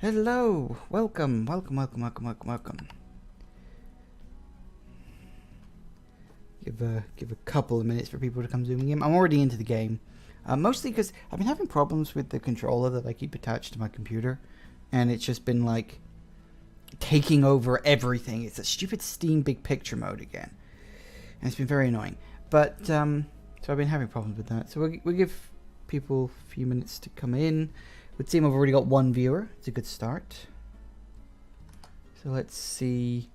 Hello, welcome, welcome, welcome, welcome, welcome, welcome. Give a couple of minutes for people to come zooming in. I'm already into the game, mostly because I've been having problems with the controller that I keep attached to my computer, and it's just been like taking over everything. It's a stupid Steam Big Picture mode again, and it's been very annoying. But so I've been having problems with that. So we'll give people a few minutes to come in. Would seem I've already got one viewer. It's a good start. So let's see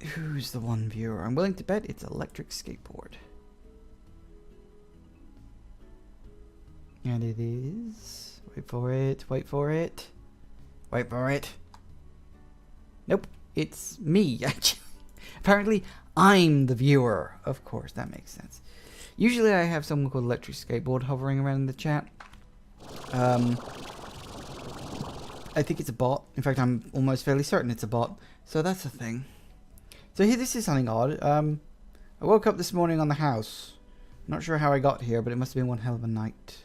who's the one viewer. I'm willing to bet it's Electric Skateboard. And it is. Wait for it. Wait for it. Wait for it. Nope. It's me, actually. Apparently, I'm the viewer. Of course, that makes sense. Usually I have someone called Electric Skateboard hovering around in the chat. I think it's a bot. In fact, I'm almost fairly certain it's a bot. So that's a thing. So here, this is something odd. I woke up this morning on the house. Not sure how I got here, but it must have been one hell of a night.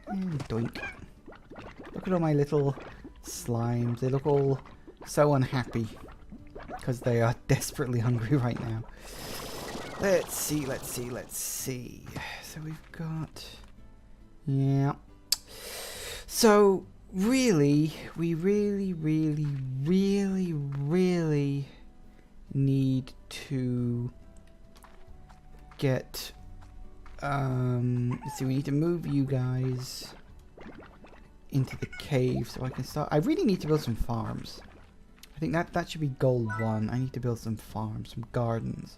And doink. Look at all my little slimes. They look all so unhappy because they are desperately hungry right now. Let's see, let's see, let's see. So we've got... Yeah. So, really, we really need to get... let's see, we need to move you guys into the cave so I can start... I really need to build some farms. I think that should be goal 1. I need to build some farms, some gardens.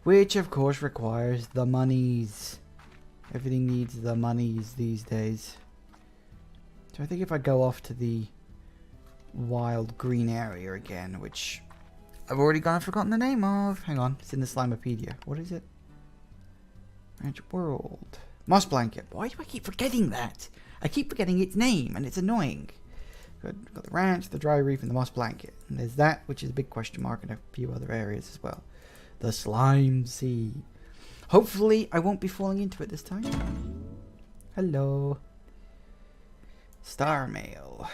Which, of course, requires the monies. Everything needs the monies these days. So I think if I go off to the wild green area again, which I've already forgotten the name of. Hang on, it's in the Slimepedia. What is it? Ranch World. Moss Blanket. Why do I keep forgetting that? I keep forgetting its name, and it's annoying. Got the ranch, the dry reef, and the Moss Blanket. And there's that, which is a big question mark in a few other areas as well. The Slime Sea. Hopefully, I won't be falling into it this time. Hello. Star Mail.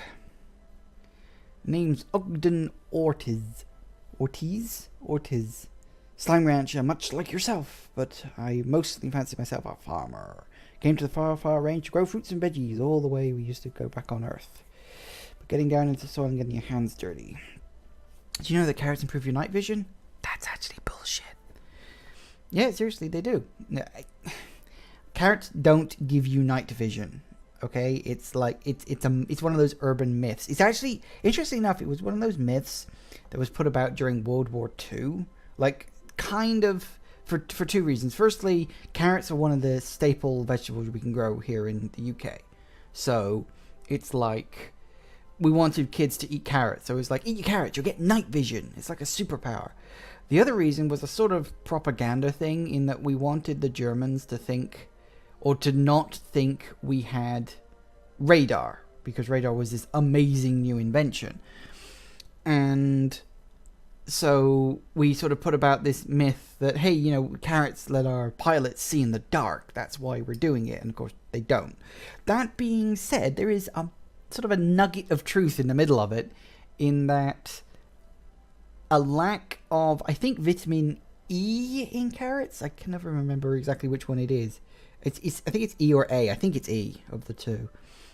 Name's Ogden Ortiz. Ortiz. Slime rancher, much like yourself, but I mostly fancy myself a farmer. Came to the far range to grow fruits and veggies all the way we used to go back on Earth. But getting down into the soil and getting your hands dirty. Do you know that carrots improve your night vision? That's actually bullshit. Yeah, seriously, they do. Carrots don't give you night vision. Okay, it's like it's one of those urban myths. It's actually, interesting enough, it was one of those myths that was put about during World War II. Like, kind of for two reasons. Firstly, carrots are one of the staple vegetables we can grow here in the UK. So it's like we wanted kids to eat carrots. So it was like, eat your carrots, you'll get night vision. It's like a superpower. The other reason was a sort of propaganda thing in that we wanted the Germans to think, or to not think we had radar, because radar was this amazing new invention. And so we sort of put about this myth that, hey, you know, carrots let our pilots see in the dark. That's why we're doing it. And of course, they don't. That being said, there is a sort of a nugget of truth in the middle of it, in that a lack of, I think, vitamin E in carrots. I can never remember exactly which one it is. I think it's E or A. I think it's E of the two.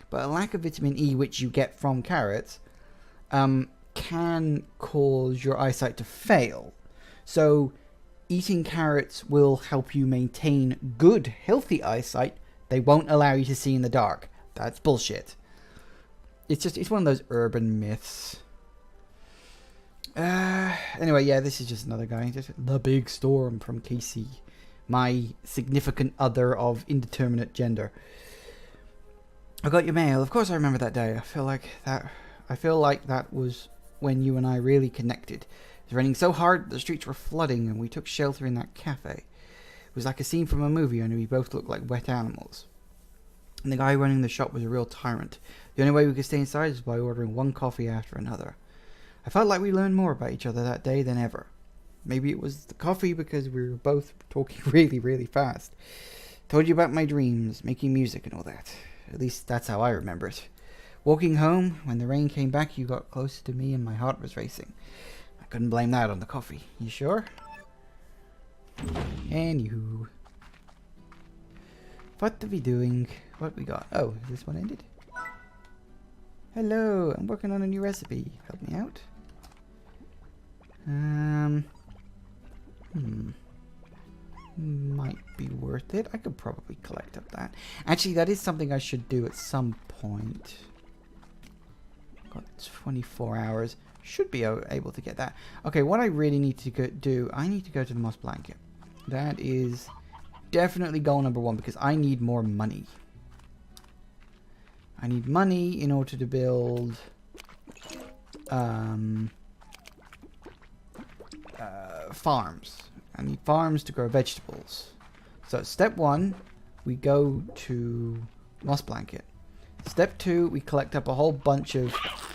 But a lack of vitamin E, which you get from carrots, can cause your eyesight to fail. So eating carrots will help you maintain good, healthy eyesight. They won't allow you to see in the dark. That's bullshit. It's one of those urban myths. Anyway, yeah, this is just another guy. Just the Big Storm from Casey, my significant other of indeterminate gender. I got your mail. Of course I remember that day. I feel like that was when you and I really connected. It was raining so hard the streets were flooding and we took shelter in that cafe. It was like a scene from a movie, only we both looked like wet animals. And the guy running the shop was a real tyrant. The only way we could stay inside was by ordering one coffee after another. I felt like we learned more about each other that day than ever. Maybe it was the coffee because we were both talking really, really fast. Told you about my dreams, making music and all that. At least that's how I remember it. Walking home, when the rain came back, you got closer to me and my heart was racing. I couldn't blame that on the coffee. You sure? Anywho. What are we doing? What we got? Oh, this one ended? Hello, I'm working on a new recipe. Help me out. Might be worth it. I could probably collect up that. Actually, that is something I should do at some point. Got 24 hours. Should be able to get that. Okay, what I really need to do, I need to go to the moss blanket. That is definitely goal number 1 because I need more money. I need money in order to build farms. I need farms to grow vegetables. So step 1, we go to moss blanket. Step 2, we collect up a whole bunch of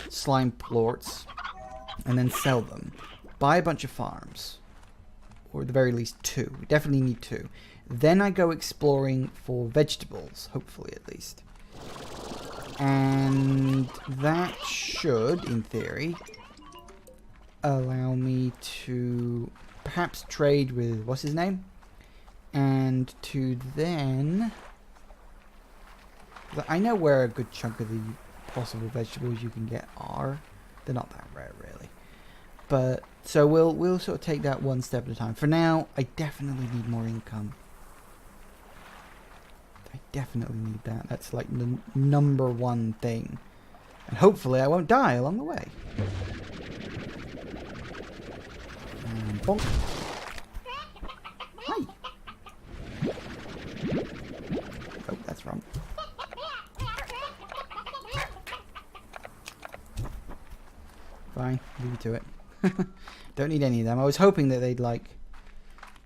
slime plorts and then sell them. Buy a bunch of farms. Or at the very least 2. We definitely need 2. Then I go exploring for vegetables, hopefully at least. And that should, in theory, allow me to perhaps trade with, what's his name? And to then... I know where a good chunk of the possible vegetables you can get are. They're not that rare, really. But, so we'll sort of take that one step at a time. For now, I definitely need more income. I definitely need that. That's like the number 1 thing. And hopefully I won't die along the way. And bonk. Hi. Oh, that's wrong. Fine, leave you to it. Don't need any of them. I was hoping that they'd, like,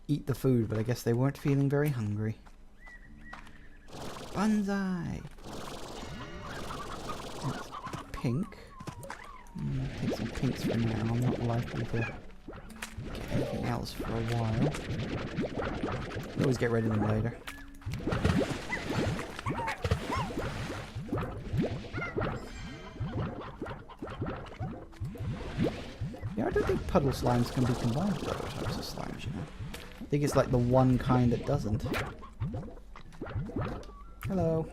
eat the food, but I guess they weren't feeling very hungry. Banzai! That's pink. Take some pinks for now. I'm not likely to get anything else for a while. We'll always get rid of them later. Yeah, I don't think puddle slimes can be combined with other types of slimes, you know. I think it's like the one kind that doesn't. Hello.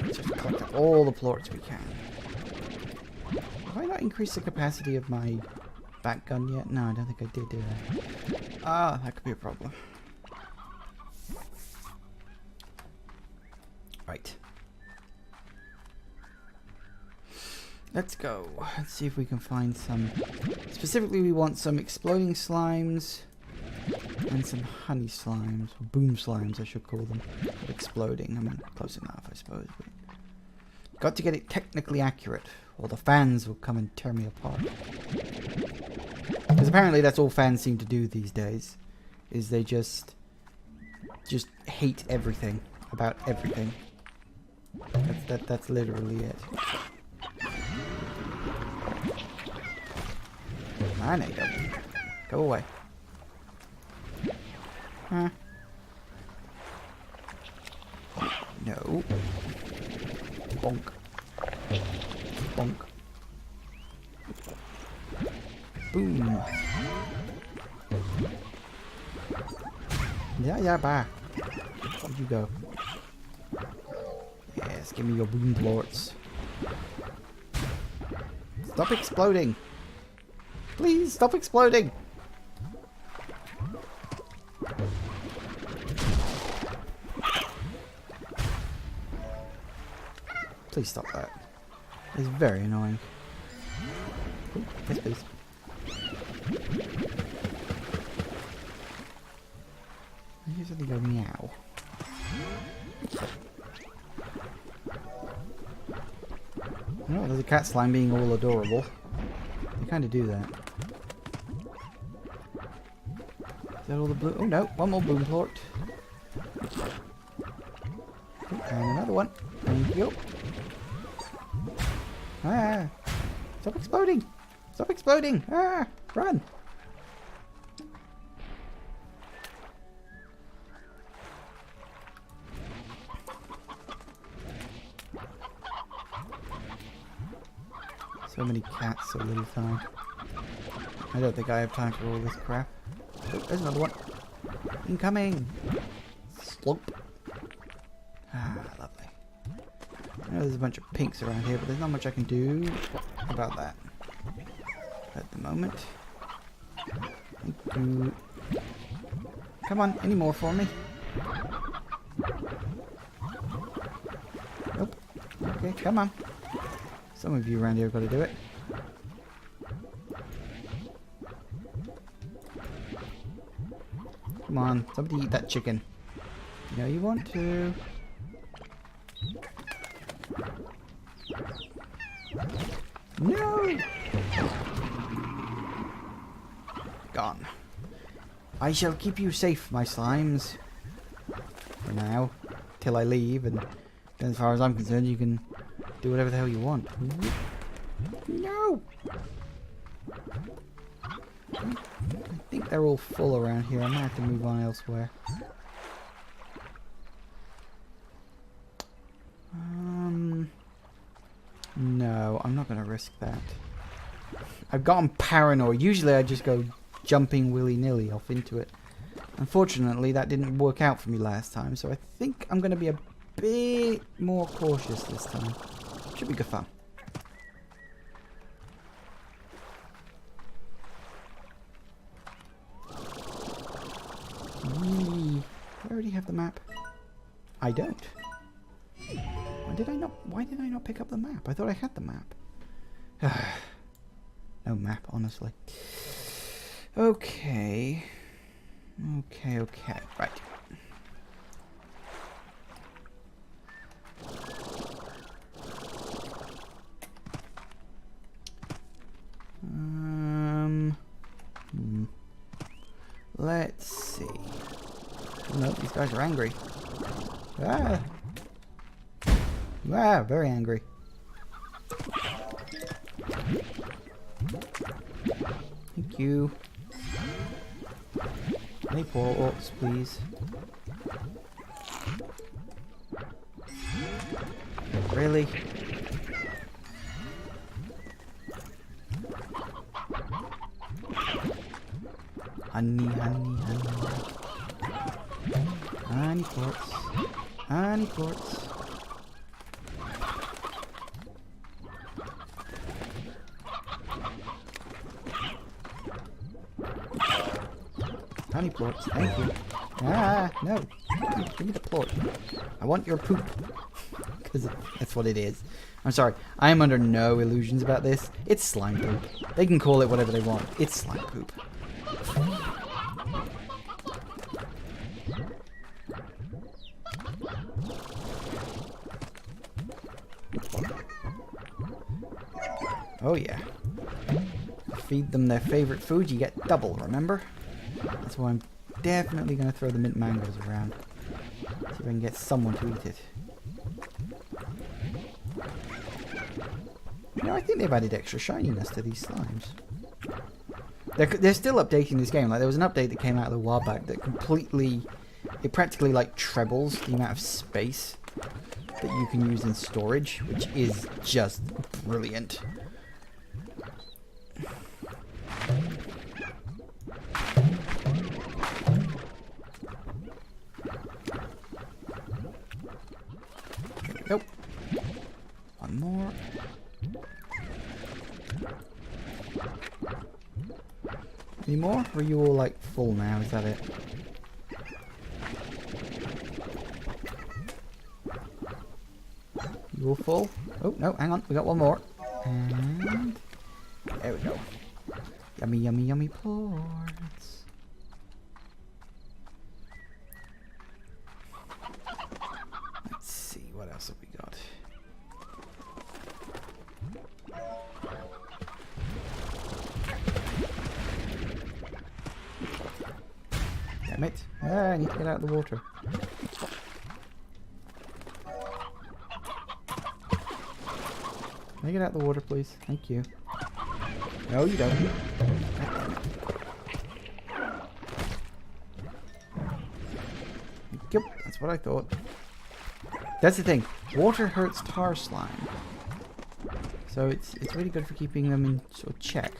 Let's just collect up all the plorts we can. Have I not increased the capacity of my back gun yet? No, I don't think I did do that. Ah, that could be a problem. Right. Let's go. Let's see if we can find some... Specifically, we want some exploding slimes and some honey slimes. Or boom slimes, I should call them. Exploding. I mean, close enough, I suppose. But got to get it technically accurate, or the fans will come and tear me apart. Because apparently that's all fans seem to do these days. Is they just hate everything. About everything. That's literally it. I know you don't. Go away. Huh? No. Bonk. Bonk. Boom. Yeah, bye. Where'd you go? Yes, give me your boom plorts. Stop exploding! Please, stop exploding! Please stop that. It's very annoying. Ooh, yes, please. I usually go meow. Oh, there's a cat slime being all adorable. They kind of do that. Is that all the blue? Oh no, one more boom plort. And another one. Thank you. Ah! Stop exploding! Stop exploding! Ah! Run! So many cats, so little time. I don't think I have time for all this crap. Oh, there's another one. Incoming! Slump. Ah, lovely. I know there's a bunch of pinks around here, but there's not much I can do about that at the moment. Thank you. Come on, any more for me? Nope. Okay, come on. Some of you around here have got to do it. Come on, somebody eat that chicken. You know you want to. No! Gone. I shall keep you safe, my slimes. For now. Till I leave, and as far as I'm concerned, you can do whatever the hell you want. No! I think they're all full around here. I might have to move on elsewhere. No, I'm not going to risk that. I've gotten paranoid. Usually I just go jumping willy-nilly off into it. Unfortunately, that didn't work out for me last time, so I think I'm going to be a bit more cautious this time. Should be good fun. I already have the map. I don't. Why did I not pick up the map? I thought I had the map. No map, honestly. Okay. Okay. Right. Let's see. Oh, no, these guys are angry. Ah! Ah, very angry. Thank you. Any portals, please? Really? Honey. Honey ports. Honey ports. Honey plorts, thank you. Ah, no. Give me the plort. I want your poop. Because that's what it is. I'm sorry. I am under no illusions about this. It's slime poop. They can call it whatever they want. It's slime poop. Oh yeah. Feed them their favorite food, you get double, remember? That's why I'm definitely going to throw the mint mangoes around. See if I can get someone to eat it. You know, I think they've added extra shininess to these slimes. They're still updating this game. Like, there was an update that came out a while back that it practically like trebles the amount of space that you can use in storage, which is just brilliant. Nope. One more. Any more? Or are you all like full now? Is that it? You all full? Oh, no, hang on. We got one more. And there we go. Yummy, yummy, yummy plorts. Let's see, what else have we got? Damn it. Ah, I need to get out of the water. Can I get out of the water, please? Thank you. No, you don't. Yep, that's what I thought. That's the thing. Water hurts tar slime. So it's really good for keeping them in sort of check.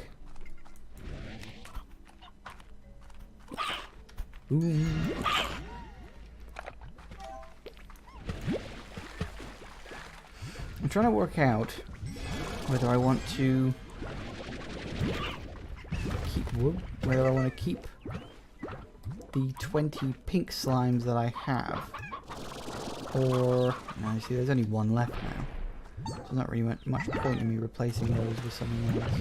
Ooh. I'm trying to work out whether I want to keep wood, whether I want to keep the 20 pink slimes that I have, or no, you see, there's only one left now. So there's not really much point in me replacing those with something else.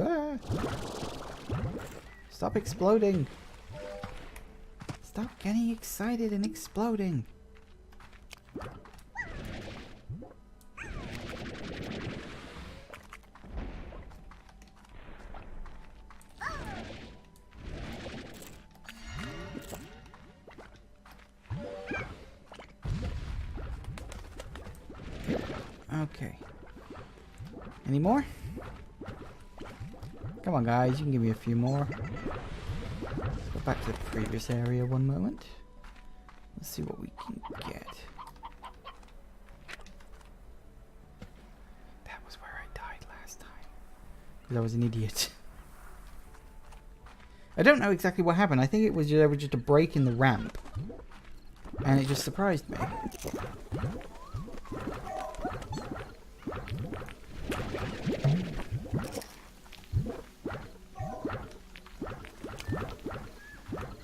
Ah! Stop exploding! Stop getting excited and exploding! Okay. Any more? Come on, guys. You can give me a few more. Let's go back to the previous area one moment. Let's see what we can get. That was where I died last time. Because I was an idiot. I don't know exactly what happened. I think it was there was just a break in the ramp. And it just surprised me.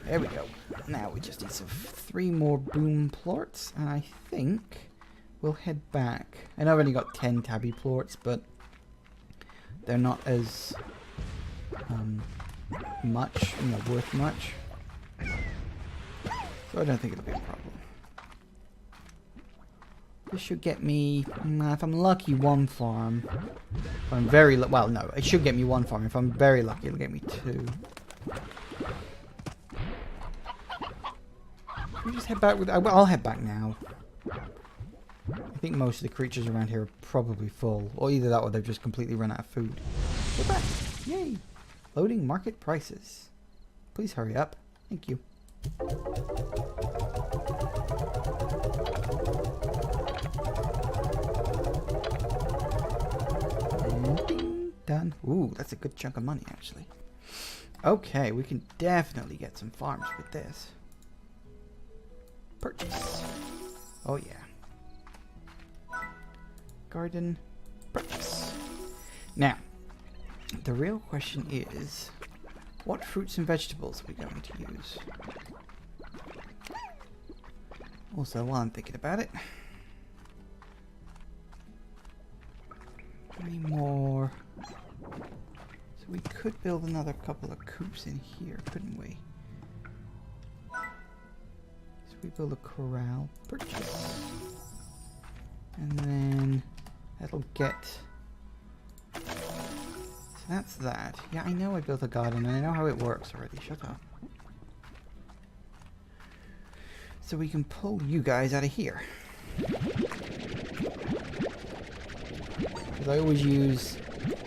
There we go. Now we just need some 3 more boom plorts, and I think we'll head back. I know I've only got 10 tabby plorts, but they're not as much, worth much. So I don't think it'll be a problem. This should get me, if I'm lucky, 1 farm. If I'm very well, no, it should get me 1 farm. If I'm very lucky, it'll get me 2. We just head back with. I'll head back now. I think most of the creatures around here are probably full, or either that or they've just completely run out of food. We're back! Yay! Loading market prices. Please hurry up. Thank you. And ding, done. Ooh, that's a good chunk of money, actually. Okay, we can definitely get some farms with this. Purchase. Oh yeah. Garden. Purchase. Now, the real question is, what fruits and vegetables are we going to use? Also, while I'm thinking about it, any more? So we could build another couple of coops in here, couldn't we? We build a corral, purchase, and then that'll get. So that's that. Yeah, I know I built a garden, and I know how it works already. Shut up. So we can pull you guys out of here. Because I always use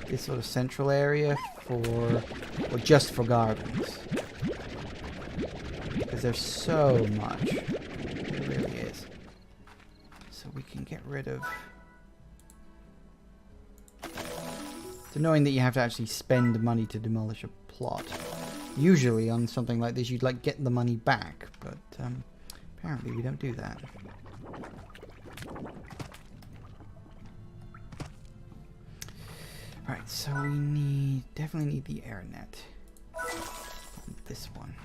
this sort of central area for, or just for gardens. Because there's so much. It really is. So we can get rid of. It's annoying that you have to actually spend money to demolish a plot. Usually on something like this you'd like get the money back, but apparently we don't do that. Right, so we definitely need the air net on this one.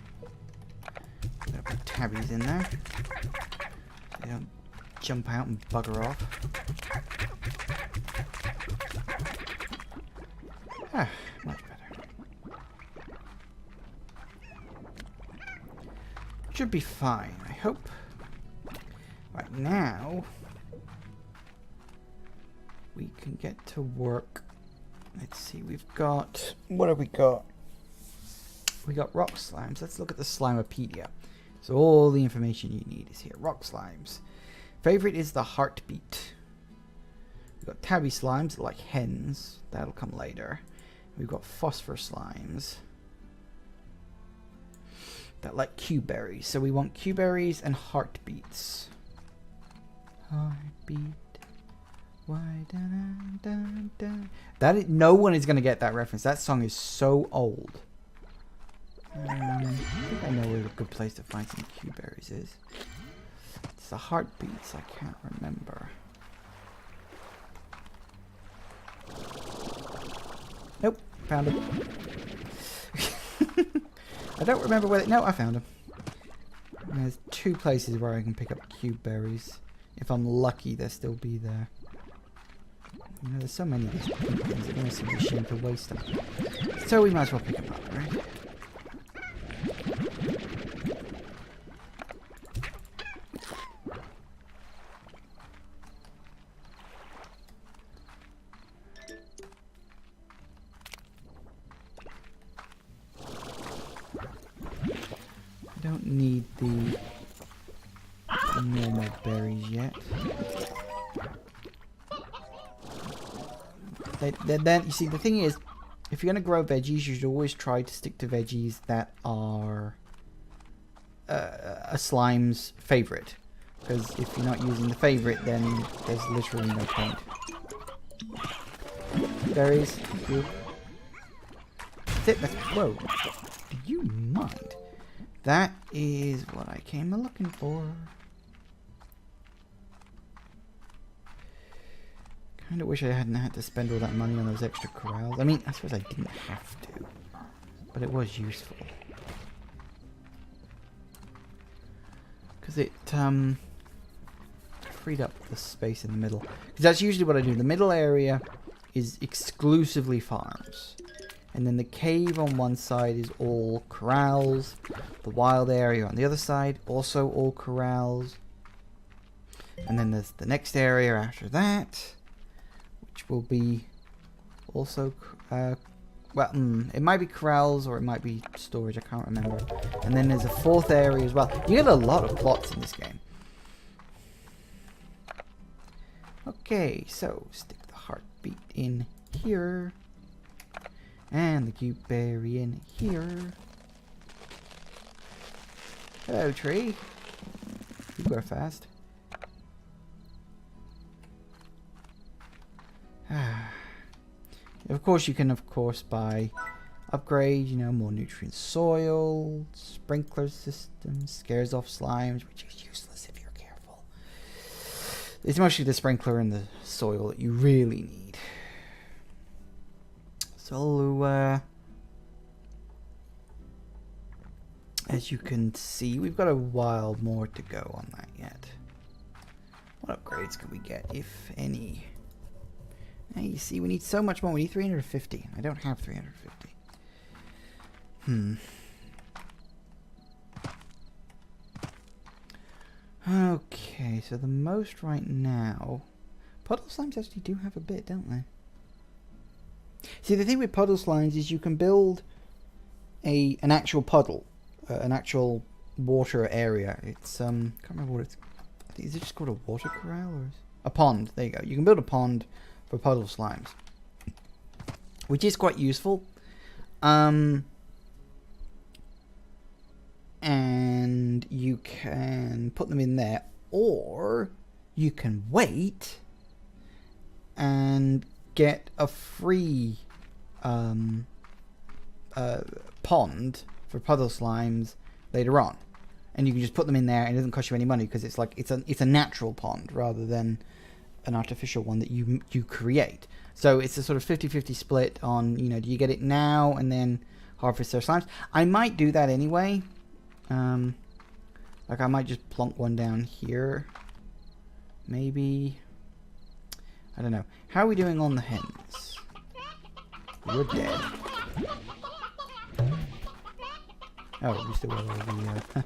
I'm gonna put tabbies in there so they don't jump out and bugger off. Ah, much better. Should be fine, I hope. Right, now we can get to work. Let's see, we've got... What have we got? We got rock slimes. Let's look at the Slimepedia. So all the information you need is here. Rock slimes. Favorite is the heartbeat. We've got tabby slimes like hens. That'll come later. We've got phosphor slimes that like Q-berries. So we want Q-berries and heartbeats. Heartbeat. Why dun, dun, dun. No one is gonna get that reference. That song is so old. I think I know where a good place to find some Q berries is. It's the heartbeats. I can't remember. Nope, found him. I don't remember where. No, I found him. There's 2 places where I can pick up cube berries. If I'm lucky, they'll still be there. You know, there's so many of these things. It almost seems a shame to waste them. So we might as well pick them up, right? I don't need the normal berries yet. Then you see, the thing is, if you're going to grow veggies, you should always try to stick to veggies that are a slime's favorite. Because if you're not using the favorite, then there's literally no point. Berries, good. That's it. Whoa. Do you mind? That is what I came looking for. Kind of wish I hadn't had to spend all that money on those extra corrals. I mean, I suppose I didn't have to, but it was useful. Because it freed up the space in the middle. Because that's usually what I do. The middle area is exclusively farms. And then the cave on one side is all corrals. The wild area on the other side, also all corrals. And then there's the next area after that, which will be also, it might be corrals or it might be storage, I can't remember. And then there's a 4th area as well. You get a lot of plots in this game. Okay, so stick the heartbeat in here. And the cube berry in here. Hello, tree. You grow fast. Of course, you can, buy upgrade, you know, more nutrient soil, sprinkler systems, scares off slimes, which is useless if you're careful. It's mostly the sprinkler and the soil that you really need. So, as you can see, we've got a while more to go on that yet. What upgrades can we get, if any? Now you see, we need so much more. We need 350. I don't have 350. Okay, so the most right now... Puddle slimes actually do have a bit, don't they? See, the thing with puddle slimes is you can build an actual puddle, an actual water area. It's can't remember what it's. I think, is it just called a water corral or a pond? There you go. You can build a pond for puddle slimes, which is quite useful. And you can put them in there, or you can wait and get a free pond for puddle slimes later on, and you can just put them in there and it doesn't cost you any money because it's like it's a natural pond rather than an artificial one that you create. So it's a sort of 50-50 split on, you know, do you get it now and then harvest their slimes. I might do that anyway. Like I might just plonk one down here, maybe. I don't know. How are we doing on the hens? You're dead. Oh, you still got all the... I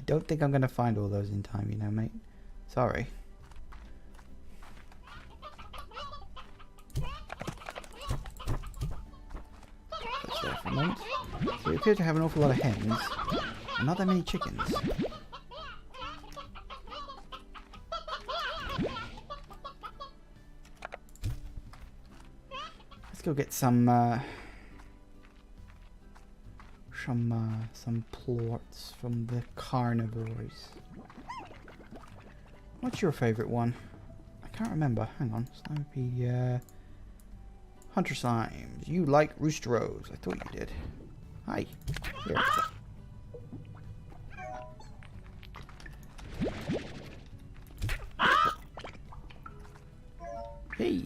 don't think I'm going to find all those in time, you know, mate. Sorry. That's there for a moment. So we appear to have an awful lot of hens, and not that many chickens. Let's go get some plots from the carnivores. What's your favourite one? I can't remember. Hang on. Slimy Hunter Slimes. You like Roosteros. I thought you did. Hi. Here. Hey.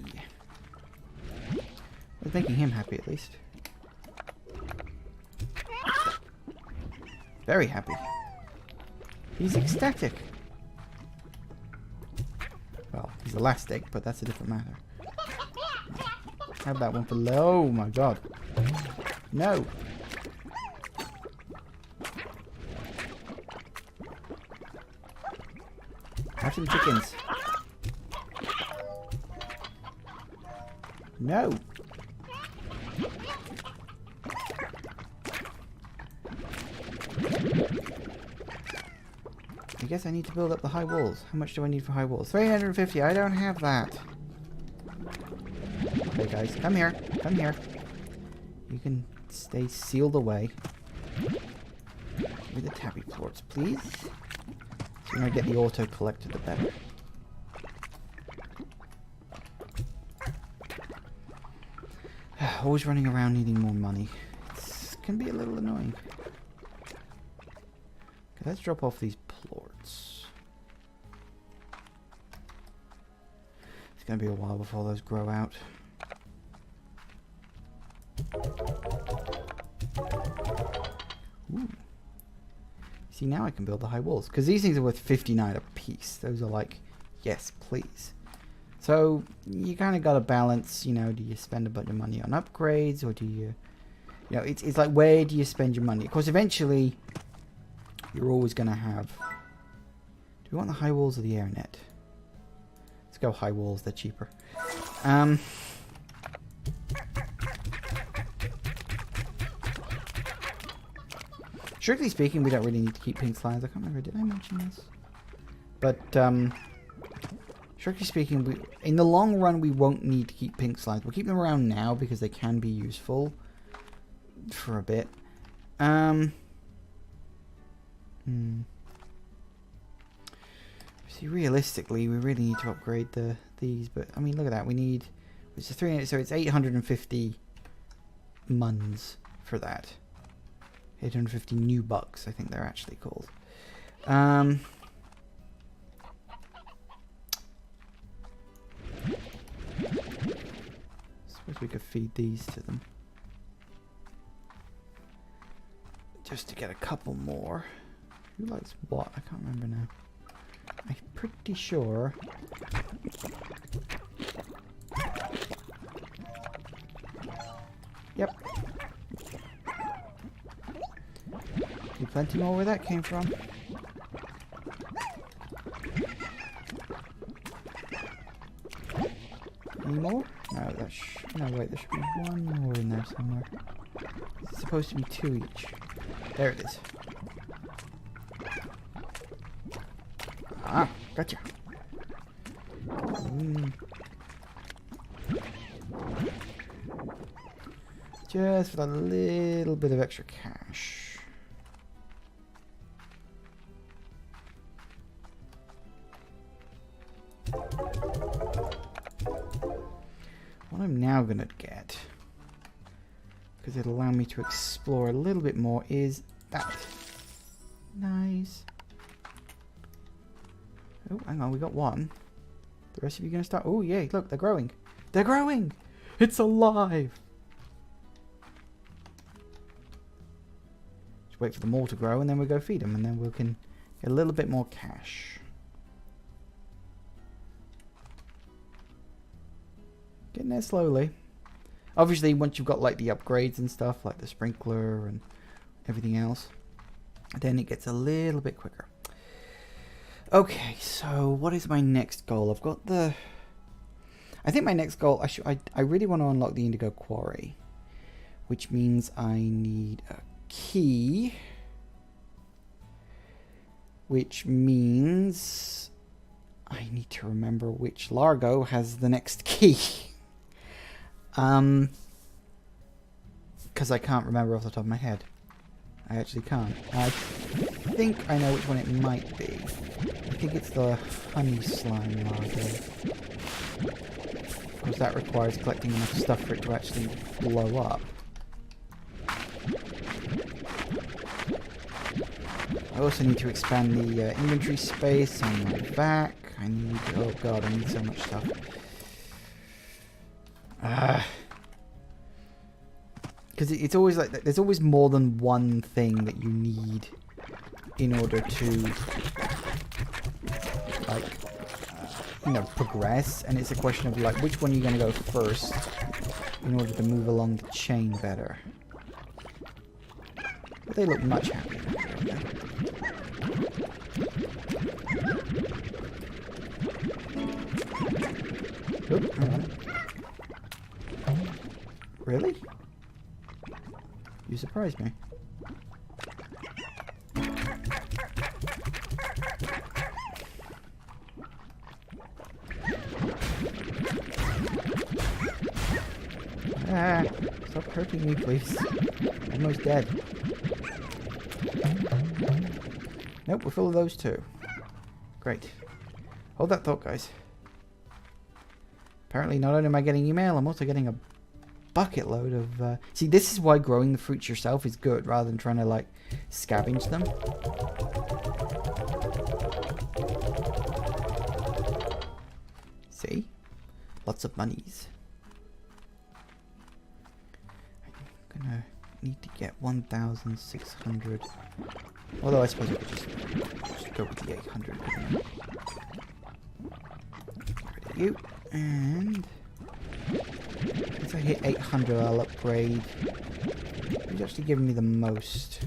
It's making him happy at least. Very happy. He's ecstatic. Well, he's elastic, but that's a different matter. Have that one for low. Oh my god. No. Have some chickens. No. I guess I need to build up the high walls. How much do I need for high walls? 350. I don't have that. Okay, guys, come here. Come here. You can stay sealed away. Give me the tabby plorts, please. The sooner I get the auto collector, the better. Always running around needing more money. It can be a little annoying. Okay, let's drop off these plorts. It's going to be a while before those grow out. Ooh. See, now I can build the high walls. Because these things are worth 59 a piece. Those are like, yes, please. So, you kind of got to balance, you know, do you spend a bunch of money on upgrades, or do you, you know, it's like, where do you spend your money? Of course, eventually, you're always going to have, do we want the high walls or the air net? Let's go high walls, they're cheaper. Strictly speaking, we don't really need to keep pink slimes. I can't remember, did I mention this? But, strictly speaking, in the long run, we won't need to keep pink slimes. We'll keep them around now because they can be useful for a bit. See, realistically, we really need to upgrade these. But I mean, look at that. We need it's a 300, so it's 850 muns for that. 850 new bucks, I think they're actually called. Suppose we could feed these to them. Just to get a couple more. Who likes what? I can't remember now. I'm pretty sure. Yep. Plenty more where that came from. Any more? No, no, wait, there should be one more in there somewhere. It's supposed to be 2 each. There it is. Ah, gotcha. Just for a little bit of extra cash. What I'm now going to get, because it'll allow me to explore a little bit more, is that. Nice. Oh, hang on, we got one. The rest of you going to start? Oh, yay, look, they're growing. They're growing! It's alive! Just wait for them all to grow, and then we'll go feed them, and then we can get a little bit more cash. Getting there slowly. Obviously, once you've got like the upgrades and stuff, like the sprinkler and everything else, then it gets a little bit quicker. Okay, so what is my next goal? I've got the... I think my next goal, I really want to unlock the Indigo Quarry, which means I need a key, which means I need to remember which Largo has the next key. Because I can't remember off the top of my head. I actually can't. I think I know which one it might be. I think it's the honey slime larva. Of course, that requires collecting enough stuff for it to actually blow up. I also need to expand the inventory space on my back. I need... oh god, I need so much stuff. Because it's always like... there's always more than one thing that you need in order to... like... you know, progress. And it's a question of like, which one are you going to go first in order to move along the chain better. But they look much happier now, don't they? Oop, hang on. Really? You surprised me. Ah, stop hurting me, please. I'm almost dead. Nope, we're full of those too. Great. Hold that thought, guys. Apparently, not only am I getting email, I'm also getting a bucket load of... see, this is why growing the fruits yourself is good, rather than trying to, like, scavenge them. See? Lots of monies. I'm gonna need to get 1,600. Although I suppose I could just go with the 800. Get rid of you. And once I hit 800, I'll upgrade. It's actually giving me the most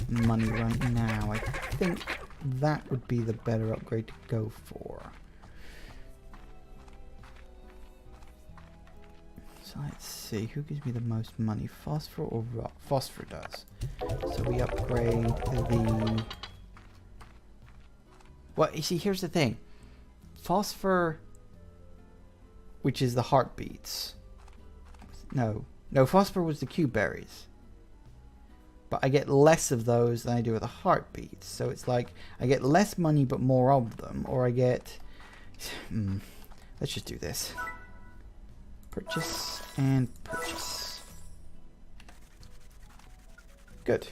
money right now. I think that would be the better upgrade to go for. So let's see, who gives me the most money? Phosphor or rock? Phosphor does. So we upgrade the... well, you see, here's the thing. Phosphor, which is the heartbeats. No, phosphor was the cube berries. But I get less of those than I do with the heartbeats. So it's like, I get less money but more of them. Or I get... let's just do this. Purchase and purchase. Good.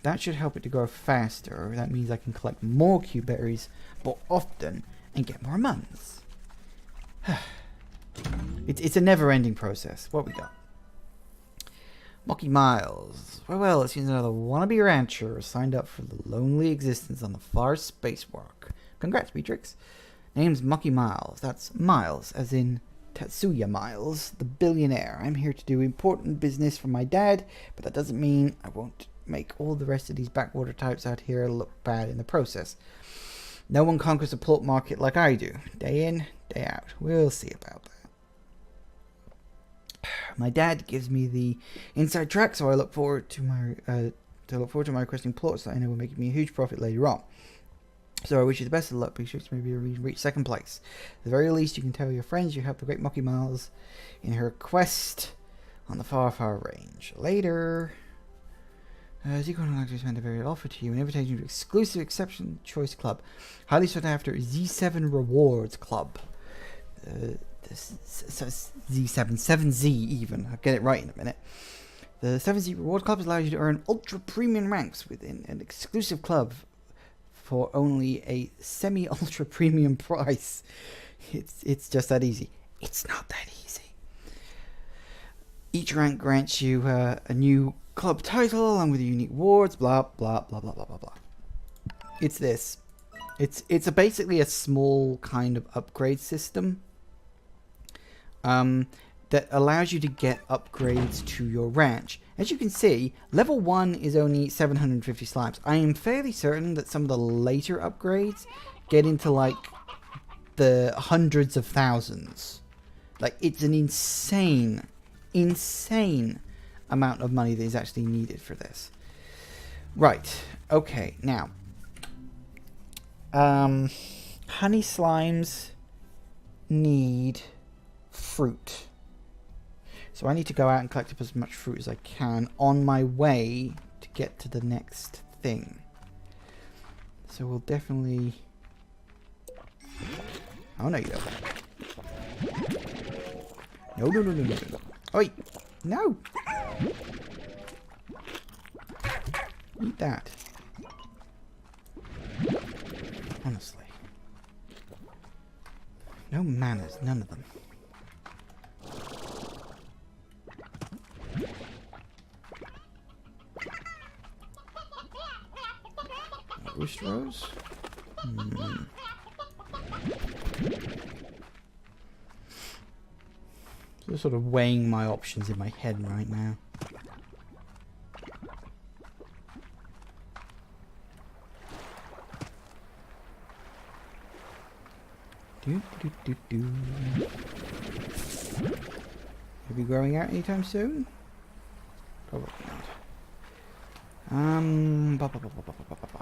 That should help it to grow faster. That means I can collect more cube berries more often and get more muns. It's a never-ending process. What we got? Mocky Miles. Well, it seems another wannabe rancher signed up for the lonely existence on the far spacewalk. Congrats, Beatrix. Name's Mocky Miles. That's Miles, as in Tatsuya Miles, the billionaire. I'm here to do important business for my dad, but that doesn't mean I won't make all the rest of these backwater types out here look bad in the process. No one conquers a pulp market like I do. Day in, day out. We'll see about that. My dad gives me the inside track, so I look forward to my requesting plots that I know will make me a huge profit later on. So I wish you the best of luck. Be sure to maybe reach second place. At the very least, you can tell your friends you helped the great Mocky Miles in her quest on the far, far range. Later. Zico would like to extend a very offer to you, an invitation to exclusive exception choice club, highly sought after Z7 Rewards Club. Z7, 7Z even. I'll get it right in a minute. The 7Z Reward Club allows you to earn ultra premium ranks within an exclusive club for only a semi-ultra premium price. It's just that easy. It's not that easy. Each rank grants you a new club title along with unique rewards, blah blah blah blah blah blah blah. It's this. It's basically a small kind of upgrade system that allows you to get upgrades to your ranch. As you can see, level 1 is only 750 slimes. I am fairly certain that some of the later upgrades get into like the hundreds of thousands. Like, it's an insane amount of money that is actually needed for this. Right, okay, now honey slimes need fruit. So I need to go out and collect up as much fruit as I can on my way to get to the next thing. So we'll definitely... Oh, no, you don't. No, no, no, no, no, no. Oi! No! Eat that. Honestly. No manners, none of them. Rooster Rose? Just sort of weighing my options in my head right now. Do, do, do, do. Will be growing out anytime soon? Probably not. Ba, ba, ba, ba, ba, ba, ba, ba.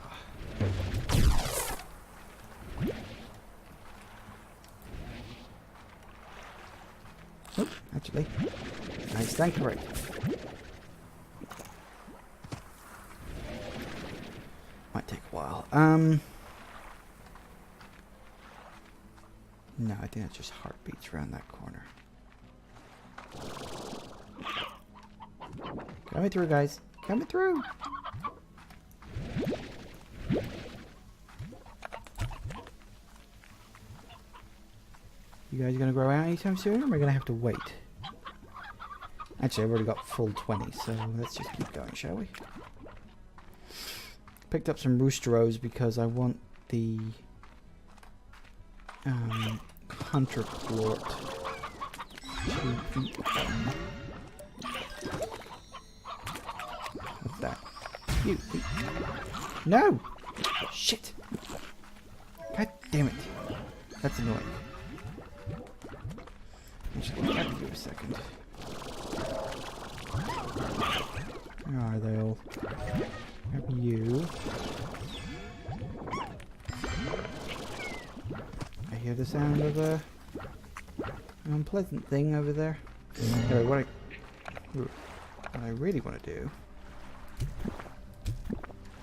Oh, actually, I stand correct. Might take a while. No, I think that's just heartbeats around that corner. Coming through, guys. Coming through. You guys gonna grow out anytime soon, or am I gonna have to wait? Actually, I've already got full 20, so let's just keep going, shall we? Picked up some roosteros because I want the hunter plort to eat them. What's that? You. No! Shit! God damn it. That's annoying. Actually, let me give you a second. Where are they all? Grab you. I hear the sound of an unpleasant thing over there. Anyway, what I really want to do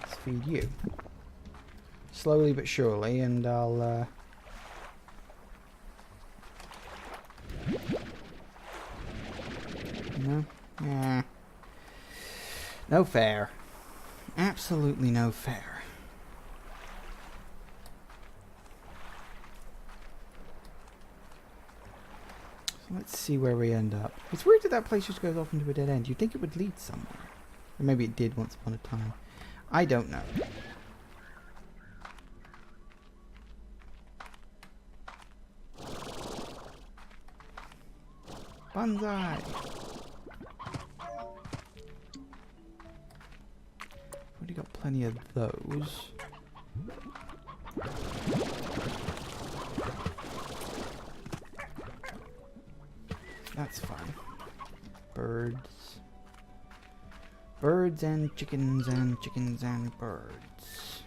is feed you. Slowly but surely, and I'll no? Yeah. No fair. Absolutely no fair. So let's see where we end up. It's weird that that place just goes off into a dead end. You'd think it would lead somewhere. Or maybe it did once upon a time. I don't know. Banzai! Already got plenty of those. That's fine. Birds. Birds and chickens and chickens and birds.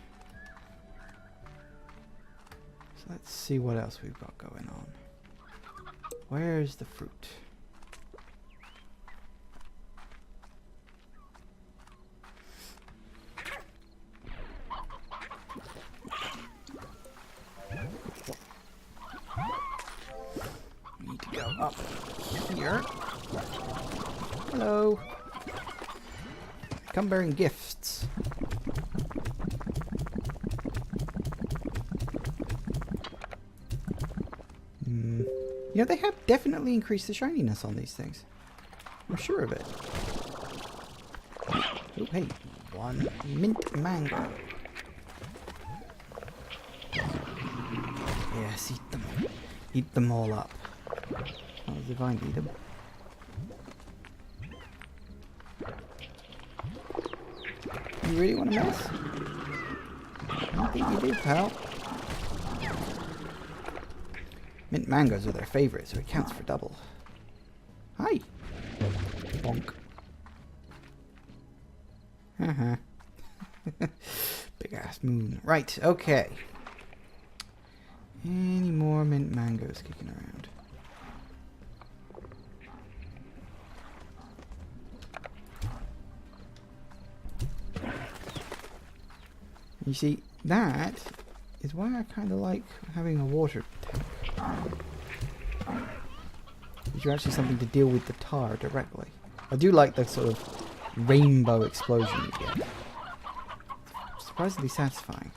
So let's see what else we've got going on. Where's the fruit? Need to go up here. Hello. Come bearing gifts. You know, they have definitely increased the shininess on these things. I'm sure of it. Oh, hey. One mint mango. Yes, eat them. Eat them all up. Not as if I need them. You really want to mess? I don't think you do, pal. Mint mangoes are their favorite, so it counts for double. Hi. Bonk. Big ass moon. Right, okay. Any more mint mangoes kicking around? You see, that is why I kind of like having a water tank. Gives you actually something to deal with the tar directly. I do like the sort of rainbow explosion you get. Surprisingly satisfying.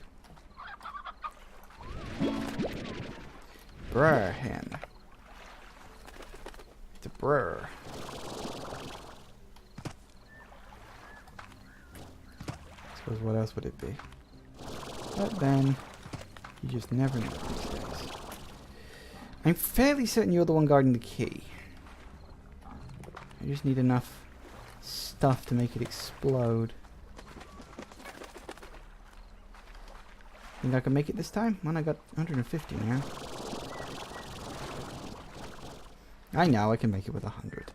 Brr hen. It's a brr. Suppose what else would it be? But then, you just never know these days. I'm fairly certain you're the one guarding the key. I just need enough stuff to make it explode. Think I can make it this time? When I got 150 now. I know I can make it with 100.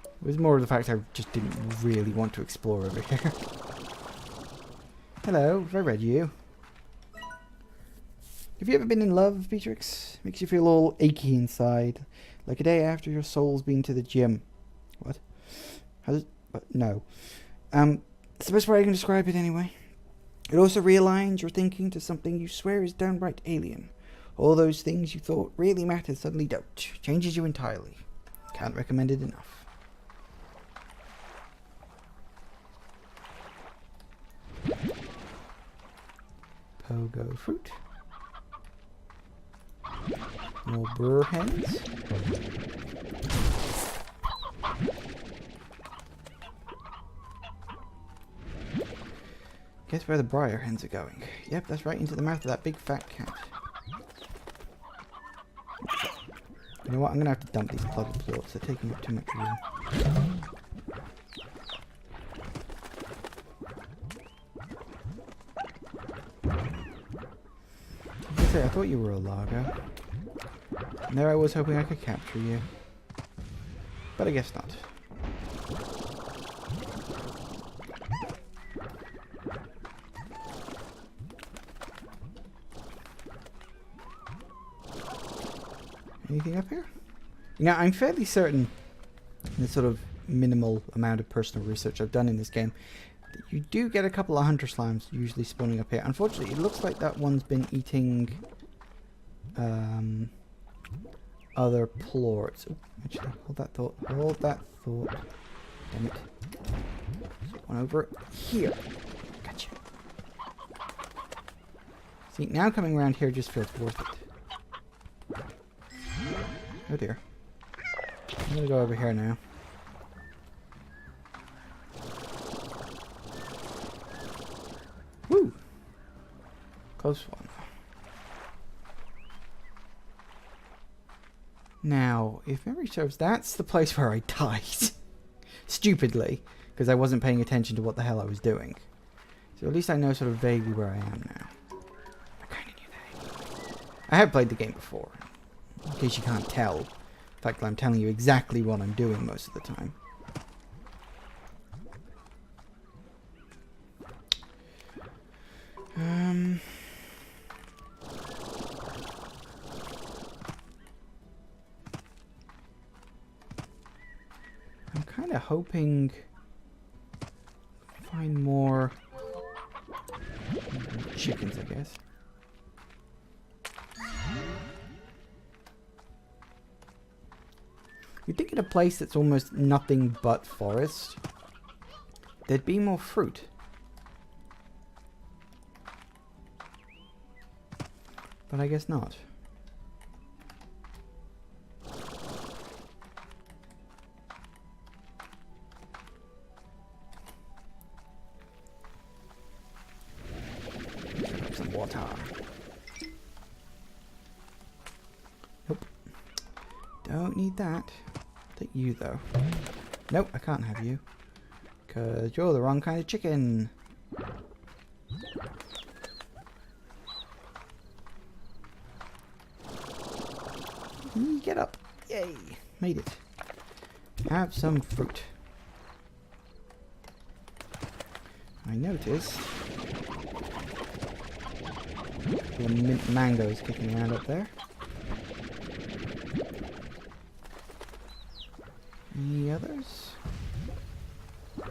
It was more of the fact I just didn't really want to explore over here. Hello, have I read you? Have you ever been in love, Beatrix? Makes you feel all achy inside. Like a day after your soul's been to the gym. What? How does... What? No. It's the best way I can describe it anyway. It also realigns your thinking to something you swear is downright alien. All those things you thought really mattered suddenly don't. Changes you entirely. Can't recommend it enough. Pogo fruit. More burr hens. Guess where the briar hens are going. Yep, that's right into the mouth of that big fat cat. You know what? I'm gonna have to dump these plug plorts. They're taking up too much room. I thought you were a Largo. And there I was hoping I could capture you. But I guess not. Anything up here? You know, I'm fairly certain, in the sort of minimal amount of personal research I've done in this game, that you do get a couple of hunter slimes usually spawning up here. Unfortunately, it looks like that one's been eating other plorts. Oh, actually, hold that thought. Hold that thought. Damn it. One over here. Gotcha. See, now coming around here just feels worth it. Oh dear. I'm gonna go over here now. Woo! Close one. Now, if memory serves, that's the place where I died. Stupidly, because I wasn't paying attention to what the hell I was doing. So at least I know sort of vaguely where I am now. I kind of knew that. I have played the game before. In case you can't tell. In fact, I'm telling you exactly what I'm doing most of the time. I'm kind of hoping to find more chickens, I guess. You'd think in a place that's almost nothing but forest, there'd be more fruit. But I guess not. Some water. Nope. Don't need that. Take you though. Nope, I can't have you. Because you're the wrong kind of chicken. Get up. Yay. Made it. Have some fruit. I notice the mint mangoes kicking around up there. Any others?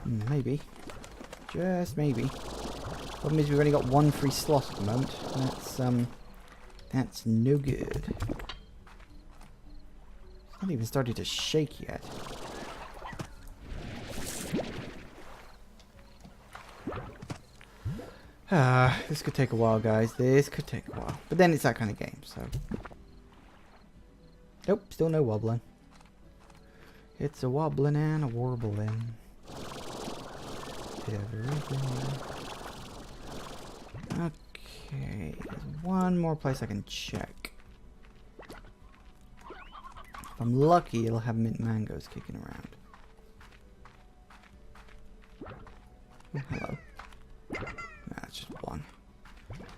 Maybe. Just maybe. Problem is we've only got one free slot at the moment. That's no good. It's not even started to shake yet. This could take a while, guys. This could take a while. But then it's that kind of game, so... Nope, still no wobbling. It's a wobbling and a warbling. Everything. Okay, there's one more place I can check. If I'm lucky, it'll have mint mangoes kicking around. Oh, hello. That's just one.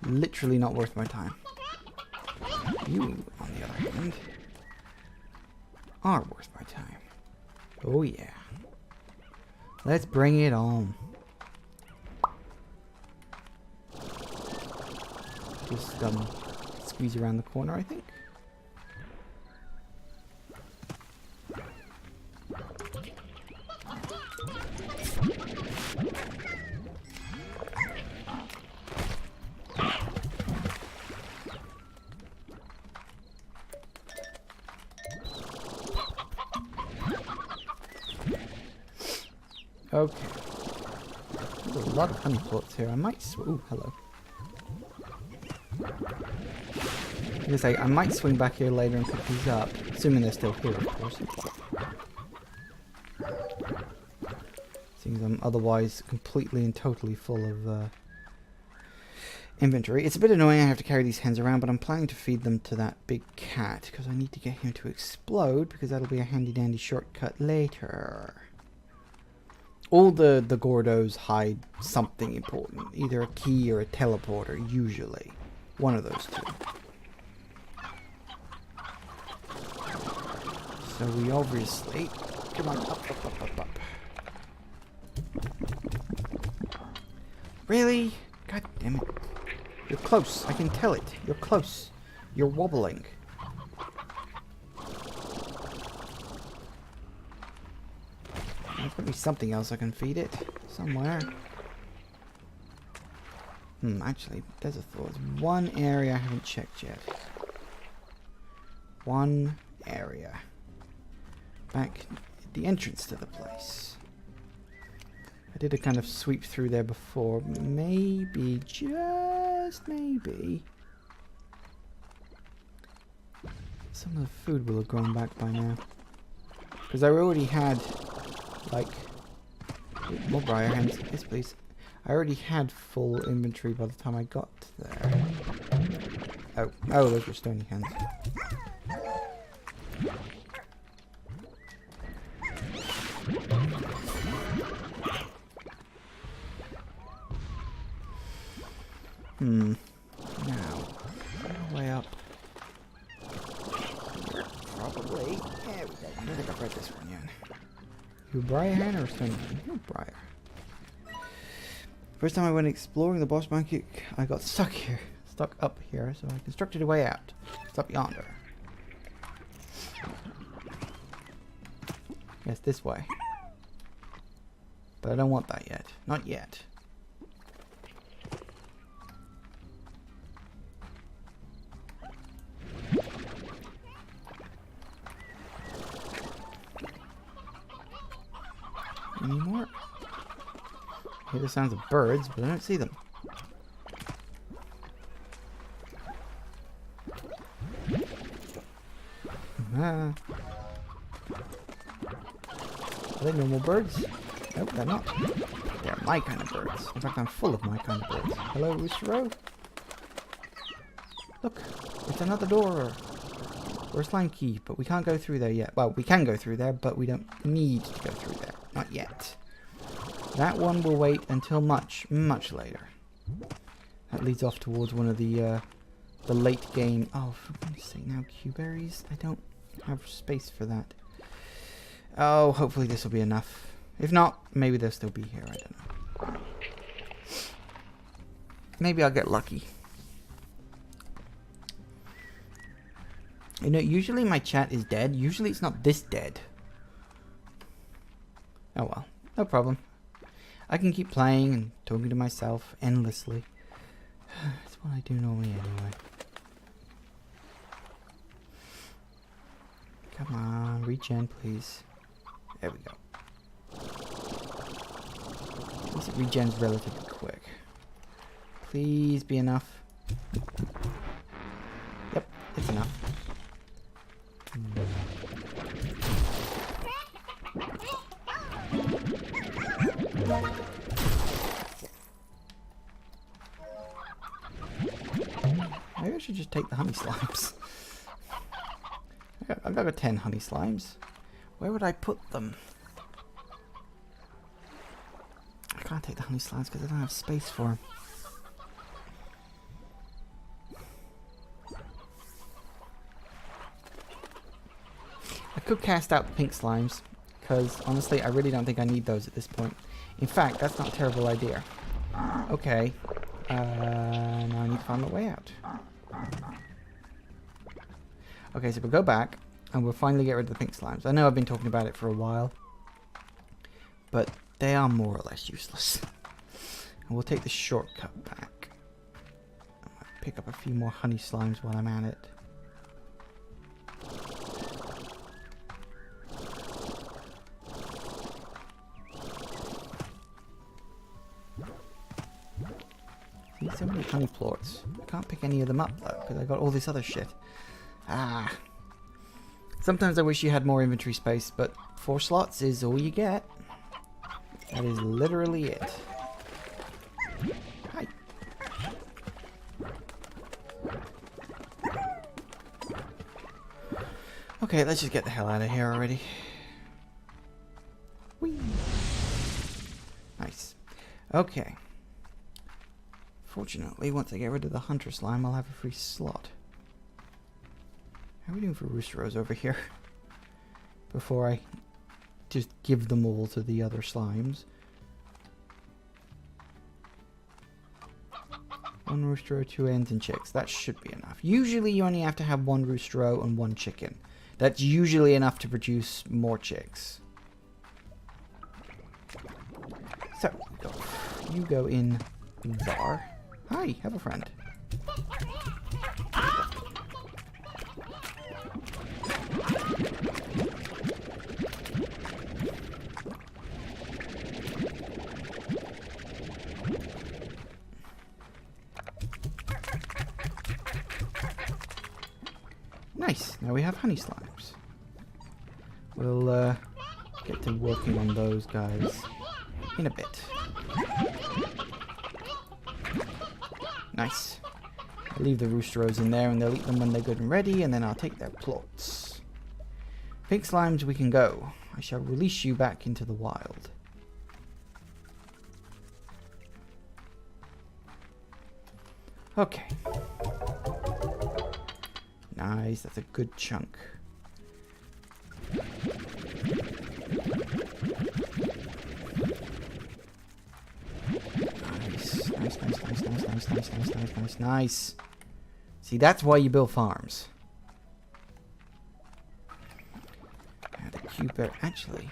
Literally not worth my time. You, on the other hand, are worth my time. Oh yeah. Let's bring it on. Just squeeze around the corner, I think. Okay. There's a lot of honey pots here. I might ooh, hello. I was gonna say, I might swing back here later and pick these up, assuming they're still here, of course. Seeing I'm otherwise completely and totally full of inventory. It's a bit annoying I have to carry these hens around, but I'm planning to feed them to that big cat, because I need to get him to explode, because that'll be a handy-dandy shortcut later. All the Gordos hide something important, either a key or a teleporter, usually. One of those two. So we obviously... Come on, up. Really? God damn it. You're close. I can tell it. You're close. You're wobbling. There's got to be something else I can feed it. Somewhere. Actually, there's a thought. There's one area I haven't checked yet. One area. Back at the entrance to the place. I did a kind of sweep through there before. Maybe, just maybe, some of the food will have grown back by now. Because I already had, like, more briar hens. Yes, please. I already had full inventory by the time I got there. Oh, those were stony hens. Now, way up. Probably. There we go. I don't think I've read this one yet. You briar hen or a stony hen? You're briar. First time I went exploring the boss market, I got stuck up here, so I constructed a way out. It's up yonder. Yes, this way. But I don't want that yet. Not yet. Any more? I hear the sounds of birds, but I don't see them. Are they normal birds? Nope, they're not. They're my kind of birds. In fact, I'm full of my kind of birds. Hello, Roostero? Look, it's another door. Or a slime key, but we can't go through there yet. Well, we can go through there, but we don't need to go through there. Not yet. That one will wait until much, much later. That leads off towards one of the late game... Oh, for goodness sake, now Q-berries? I don't have space for that. Oh, hopefully this will be enough. If not, maybe they'll still be here. I don't know. Maybe I'll get lucky. You know, usually my chat is dead. Usually it's not this dead. Oh well, no problem. I can keep playing and talking to myself endlessly. It's what I do normally anyway. Come on, regen, please. There we go. At least it regens relatively quick. Please be enough. Yep, it's enough. Maybe I should just take the honey slimes. I've got 10 honey slimes. Where would I put them? I can't take the honey slimes because I don't have space for them. I could cast out the pink slimes, because honestly I really don't think I need those at this point. In fact, that's not a terrible idea. Okay, now I need to find my way out. Okay, so we'll go back and we'll finally get rid of the pink slimes. I know I've been talking about it for a while, but they are more or less useless. And we'll take the shortcut back. I might pick up a few more honey slimes while I'm at it. See, so many honey plorts. I can't pick any of them up though, because I got all this other shit. Ah. Sometimes I wish you had more inventory space, but 4 slots is all you get. That is literally it. Hi. Okay, let's just get the hell out of here already. Whee. Nice. Okay. Fortunately, once I get rid of the hunter slime, I'll have a free slot. How are we doing for roosteros over here? Before I just give them all to the other slimes. 1 roostero, 2 hens, and chicks. That should be enough. Usually you only have to have 1 roostero and 1 chicken. That's usually enough to produce more chicks. So, you go in there. Hi, have a friend. Nice, now we have honey slimes. We'll get to working on those guys in a bit. Nice. I'll leave the roosteros in there and they'll eat them when they're good and ready, and then I'll take their plots. Pink slimes, we can go. I shall release you back into the wild. Okay. Nice, that's a good chunk. Nice. See, that's why you build farms. The cuber, actually.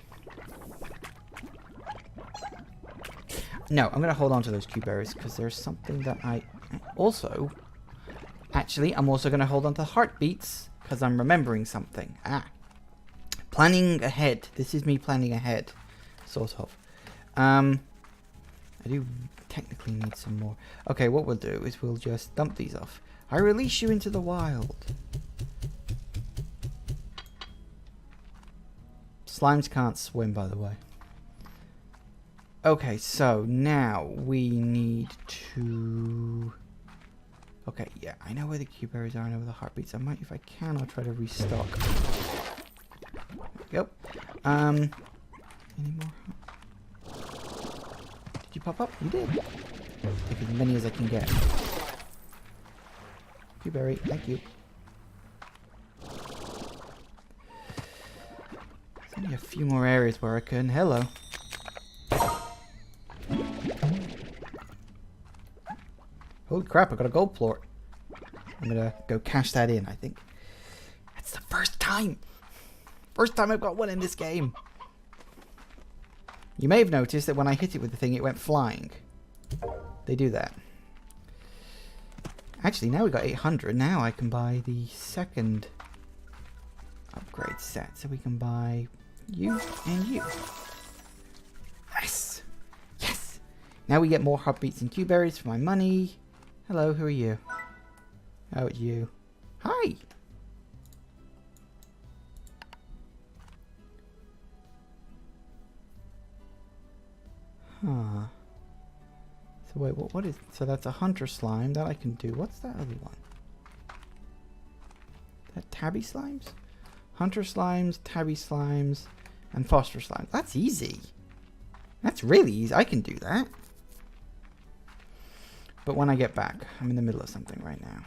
No, I'm gonna hold on to those cuberries because there's something that I also. Actually, I'm also gonna hold on to heartbeats because I'm remembering something. Planning ahead. This is me planning ahead, sort of. I do technically need some more. Okay, what we'll do is we'll just dump these off. I release you into the wild. Slimes can't swim, by the way. Okay, so now we need to... Okay, yeah, I know where the cuberries are, I know where the heartbeats are. If I can, I'll try to restock. There we go. Any more? Did you pop up? You did. Take as many as I can get. Cuberry, thank you. There's only a few more areas where I can. Hello. Holy crap, I got a gold plort. I'm gonna go cash that in, I think. That's the first time! First time I've got one in this game! You may have noticed that when I hit it with the thing, it went flying. They do that. Actually, now we got 800. Now I can buy the second upgrade set. So we can buy you and you. Yes! Yes! Now we get more heartbeats and Q-berries for my money. Hello, who are you? Oh, it's you. Hi! Huh. So wait, what is... So that's a hunter slime that I can do. What's that other one? That tabby slimes? Hunter slimes, tabby slimes, and foster slimes. That's easy. That's really easy. I can do that. But when I get back, I'm in the middle of something right now.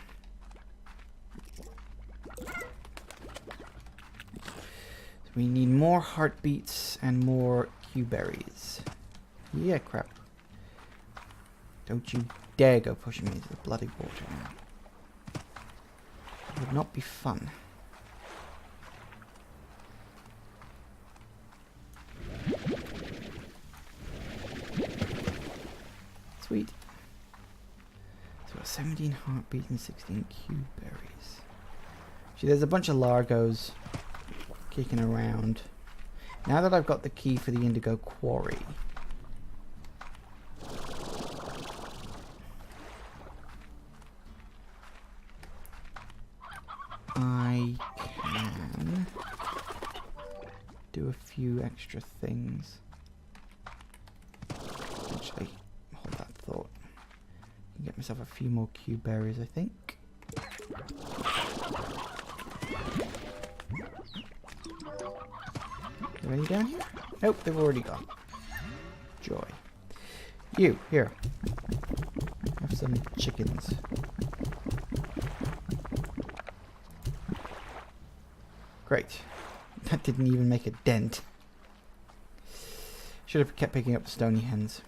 So we need more heartbeats and more Q-berries. Yeah, crap. Don't you dare go pushing me into the bloody water now. It would not be fun. Sweet. So 17 heartbeats and 16 Q-berries. See, there's a bunch of Largos kicking around. Now that I've got the key for the Indigo Quarry, I can do a few extra things. Actually, hold that thought. Get myself a few more Q-berries, I think. Are there any down here? Nope, they've already gone. Joy. You, here. Have some chickens. Great. That didn't even make a dent. Should have kept picking up the stony hens.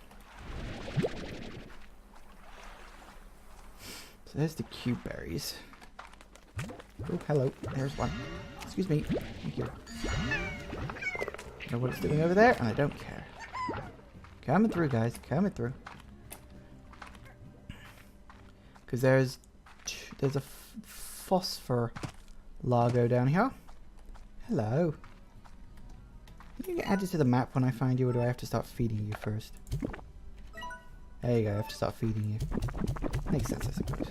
So there's the Q-berries. Oh, hello. There's one. Excuse me. Thank you. I know what it's doing over there, and I don't care. Coming through, guys. Coming through. Because there's a phosphor Largo down here. Hello. Can you get added to the map when I find you, or do I have to start feeding you first? There you go, I have to start feeding you. Makes sense, I suppose.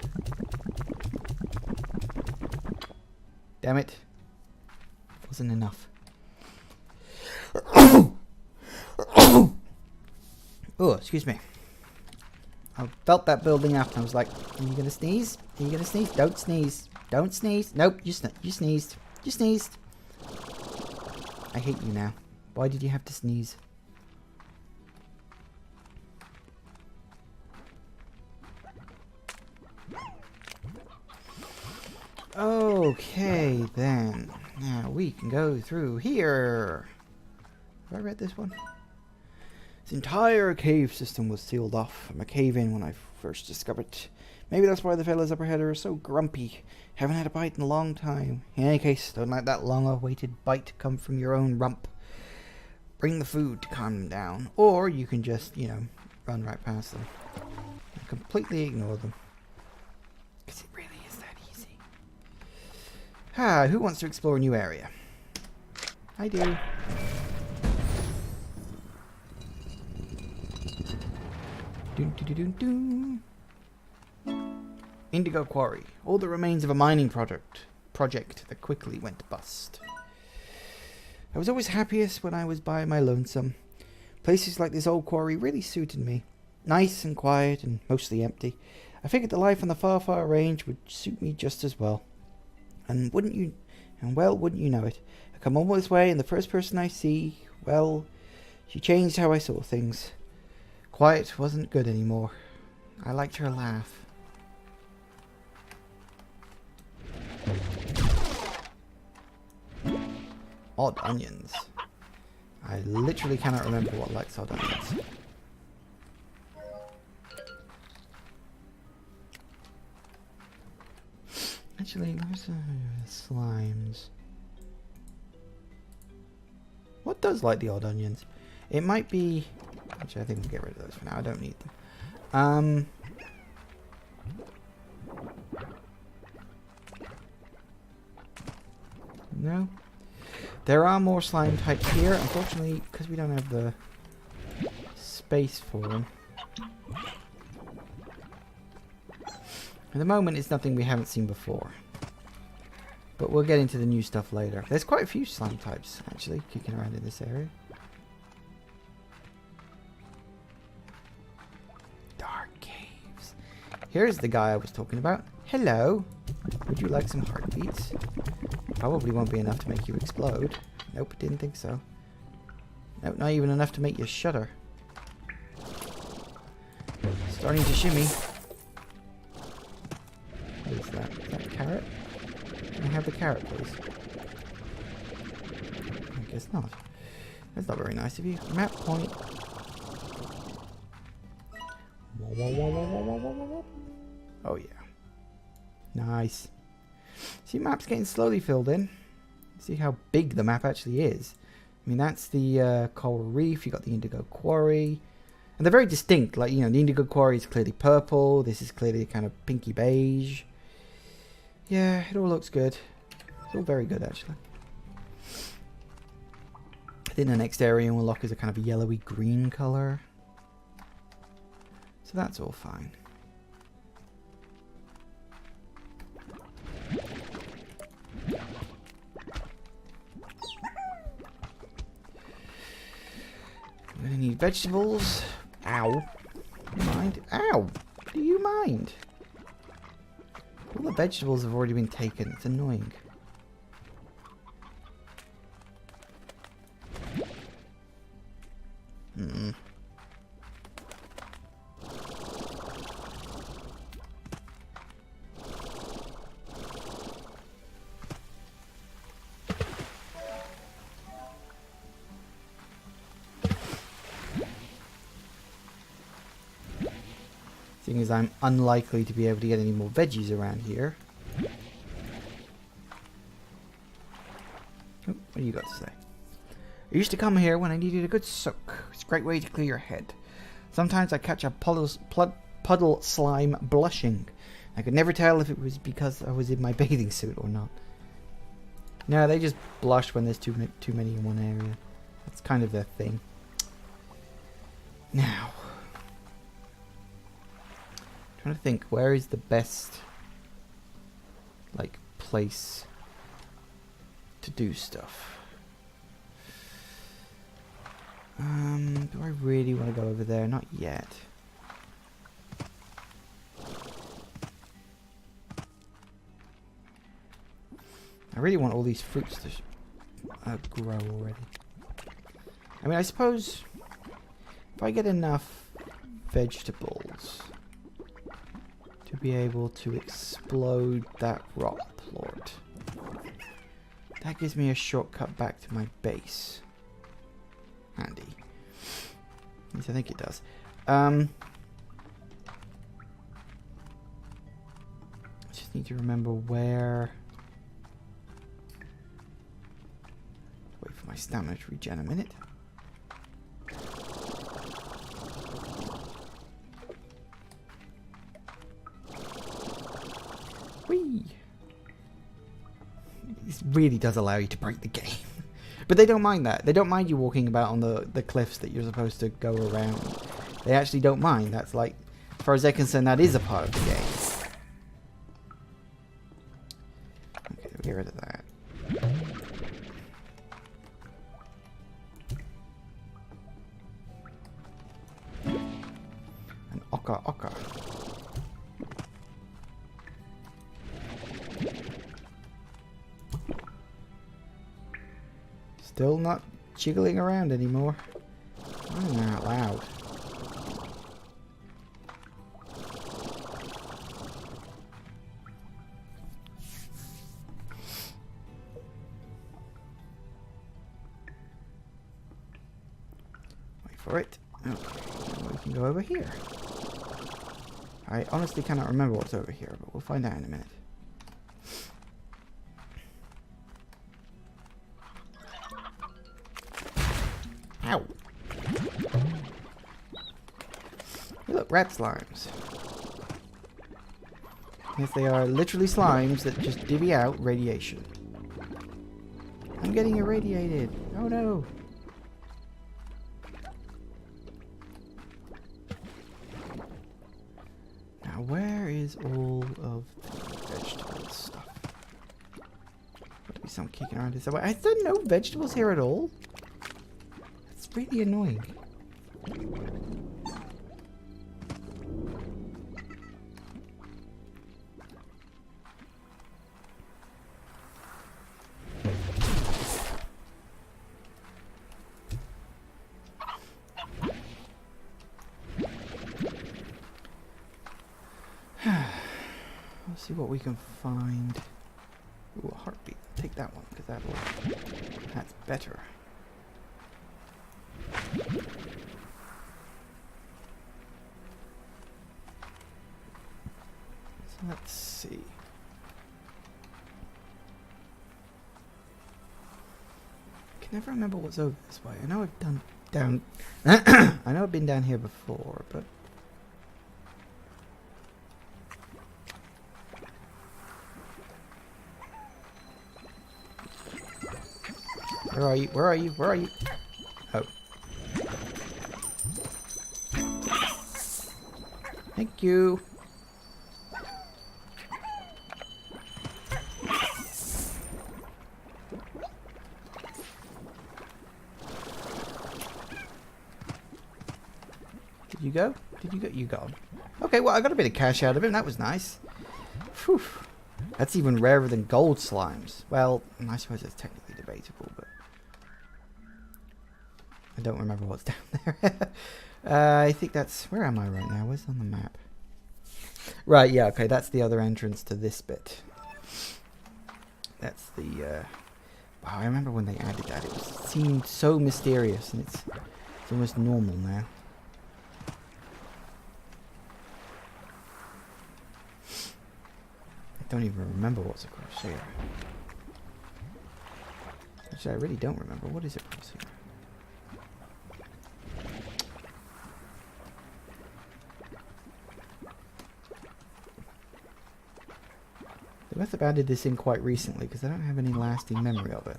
Damn it. Wasn't enough. Oh, excuse me. I felt that building up and I was like, are you gonna sneeze? Are you gonna sneeze? Don't sneeze. Don't sneeze. Nope, you sneezed. You sneezed. I hate you now. Why did you have to sneeze? Okay, then. Now we can go through here. Have I read this one? This entire cave system was sealed off from a cave-in when I first discovered it. Maybe that's why the fellas up ahead are so grumpy. Haven't had a bite in a long time. In any case, don't let that long-awaited bite come from your own rump. Bring the food to calm them down. Or you can just, you know, run right past them. And completely ignore them. Because it really is that easy. Ah, who wants to explore a new area? I do. Dun, dun, dun, dun, dun. Indigo Quarry. All the remains of a mining project that quickly went bust. I was always happiest when I was by my lonesome. Places like this old quarry really suited me. Nice and quiet and mostly empty. I figured the life on the far, far range would suit me just as well. And wouldn't you know it. I come all this way and the first person I see, well, she changed how I saw things. Quiet wasn't good anymore. I liked her laugh. Odd onions. I literally cannot remember what likes odd onions. Actually, where's slimes? What does like the odd onions? It might be... Actually, I think we'll get rid of those for now. I don't need them. No. There are more slime types here. Unfortunately, because we don't have the space for them. At the moment, it's nothing we haven't seen before. But we'll get into the new stuff later. There's quite a few slime types, actually, kicking around in this area. Dark caves. Here's the guy I was talking about. Hello. Would you like some heartbeats? Probably won't be enough to make you explode. Nope, didn't think so. Nope, not even enough to make you shudder. Starting to shimmy. What is that? Is that a carrot? Can I have the carrot, please? I guess not. That's not very nice of you. Map point. Oh yeah. Nice. See, map's getting slowly filled in. See how big the map actually is. I mean, that's the coral reef. You got the indigo quarry. And they're very distinct. Like, you know, the indigo quarry is clearly purple. This is clearly kind of pinky beige. Yeah, it all looks good. It's all very good, actually. I think the next area we'll lock is a kind of a yellowy green color. So that's all fine. I'm gonna need vegetables. Ow. Do you mind? Ow! Do you mind? All the vegetables have already been taken. It's annoying. Seeing as I'm unlikely to be able to get any more veggies around here. Oh, what do you got to say? I used to come here when I needed a good soak. It's a great way to clear your head. Sometimes I catch a puddle slime blushing. I could never tell if it was because I was in my bathing suit or not. No, they just blush when there's too many in one area. That's kind of their thing. Now, trying to think, where is the best like place to do stuff? Do I really want to go over there? Not yet. I really want all these fruits to grow already. I mean, I suppose if I get enough vegetables to be able to explode that rock plort, that gives me a shortcut back to my base. Handy. At least I think it does. Just need to remember where. Wait for my stamina to regen a minute. Whee! This really does allow you to break the game. But they don't mind that. They don't mind you walking about on the cliffs that you're supposed to go around. They actually don't mind. That's like, as far as they're concerned, that is a part of the game. Okay, we'll get rid of that. An ochre. Still not jiggling around anymore. I'm not loud. Wait for it. Okay, now we can go over here. I honestly cannot remember what's over here, but we'll find out in a minute. Ow. Hey, look, rat slimes. Yes, they are literally slimes that just divvy out radiation. I'm getting irradiated. Oh no. Now, where is all of the vegetable stuff? Gotta be some kicking around here somewhere. Is there no vegetables here at all? That's really annoying. Let's see what we can find. Ooh, a heartbeat. Take that one, because that's better. So let's see. I can never remember what's over this way. I know I've done down. I know I've been down here before, but. Where are you? Where are you? Where are you? Oh. Thank you. Did you go? Did you go? You gone. Okay, well, I got a bit of cash out of him. That was nice. Whew. That's even rarer than gold slimes. Well, I suppose it's technically debatable, but I don't remember what's down there. I think that's... Where am I right now? Where's on the map? Right, yeah, okay, that's the other entrance to this bit. That's the... Wow, I remember when they added that. It seemed so mysterious, and it's almost normal now. I don't even remember what's across here. Actually, I really don't remember. What is across here? They must have added this in quite recently, because I don't have any lasting memory of it.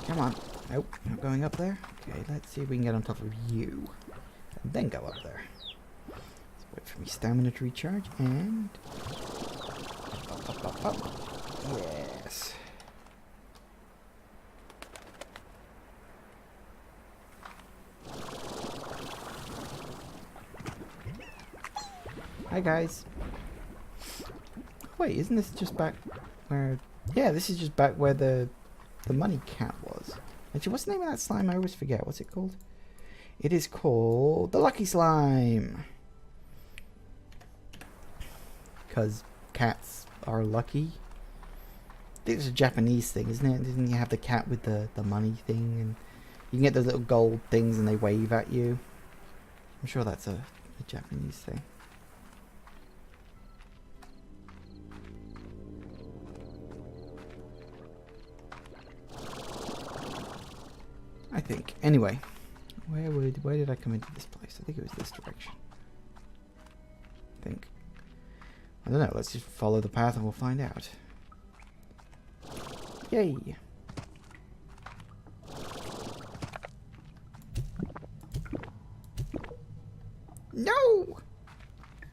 Come on. Nope, not going up there. Okay, let's see if we can get on top of you. And then go up there. Let's wait for me stamina to recharge, and... Up. Yes. Hi guys. Wait, isn't this just back where... Yeah, this is just back where the money cat was. Actually, what's the name of that slime? I always forget. What's it called? It is called the Lucky Slime. Because cats are lucky. I think it's a Japanese thing, isn't it? Didn't you have the cat with the money thing? And you can get those little gold things and they wave at you. I'm sure that's a Japanese thing. I think. Anyway, where did I come into this place? I think it was this direction. I think. I don't know. Let's just follow the path and we'll find out. Yay! No!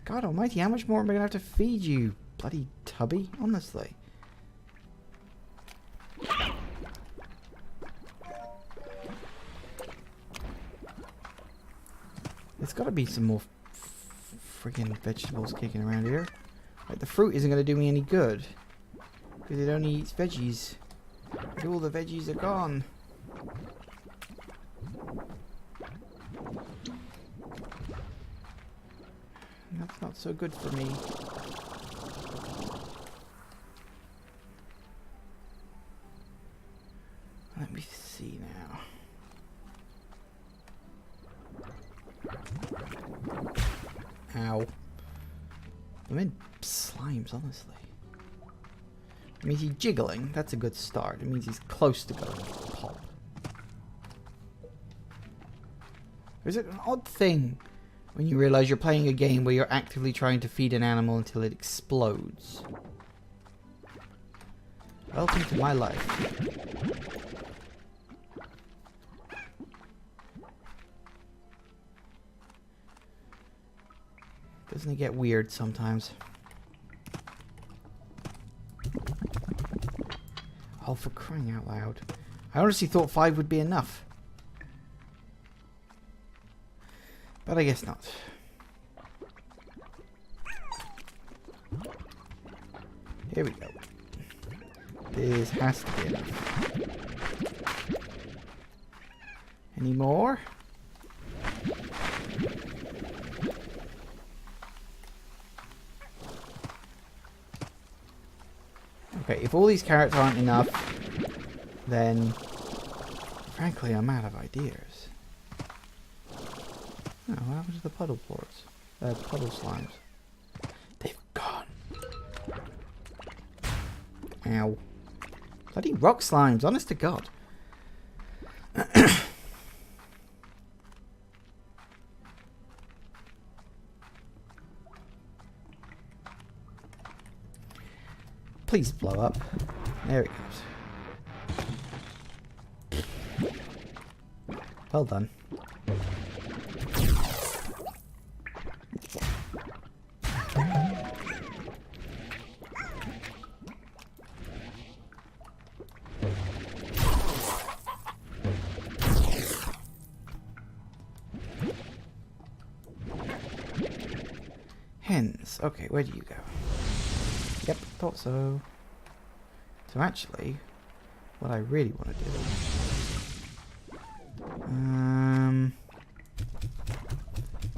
God almighty, how much more am I going to have to feed you, bloody tubby? Honestly. There's got to be some more friggin' vegetables kicking around here. Like, the fruit isn't going to do me any good. Because it only eats veggies. But all the veggies are gone. And that's not so good for me. Let me see now. Ow. I'm in slimes, honestly. It means he's jiggling. That's a good start. It means he's close to going pop. Is it an odd thing when you realize you're playing a game where you're actively trying to feed an animal until it explodes? Welcome to my life. Doesn't it get weird sometimes? Oh, for crying out loud. I honestly thought 5 would be enough. But I guess not. Here we go. This has to be enough. Any more? Okay, if all these carrots aren't enough, then frankly I'm out of ideas. Oh, what happened to the puddle plorts? Puddle slimes. They've gone. Ow. Bloody rock slimes, honest to God. Please blow up. There it goes. Well done. Hens. Okay, where do you go? Yep, thought so. So actually, what I really want to do...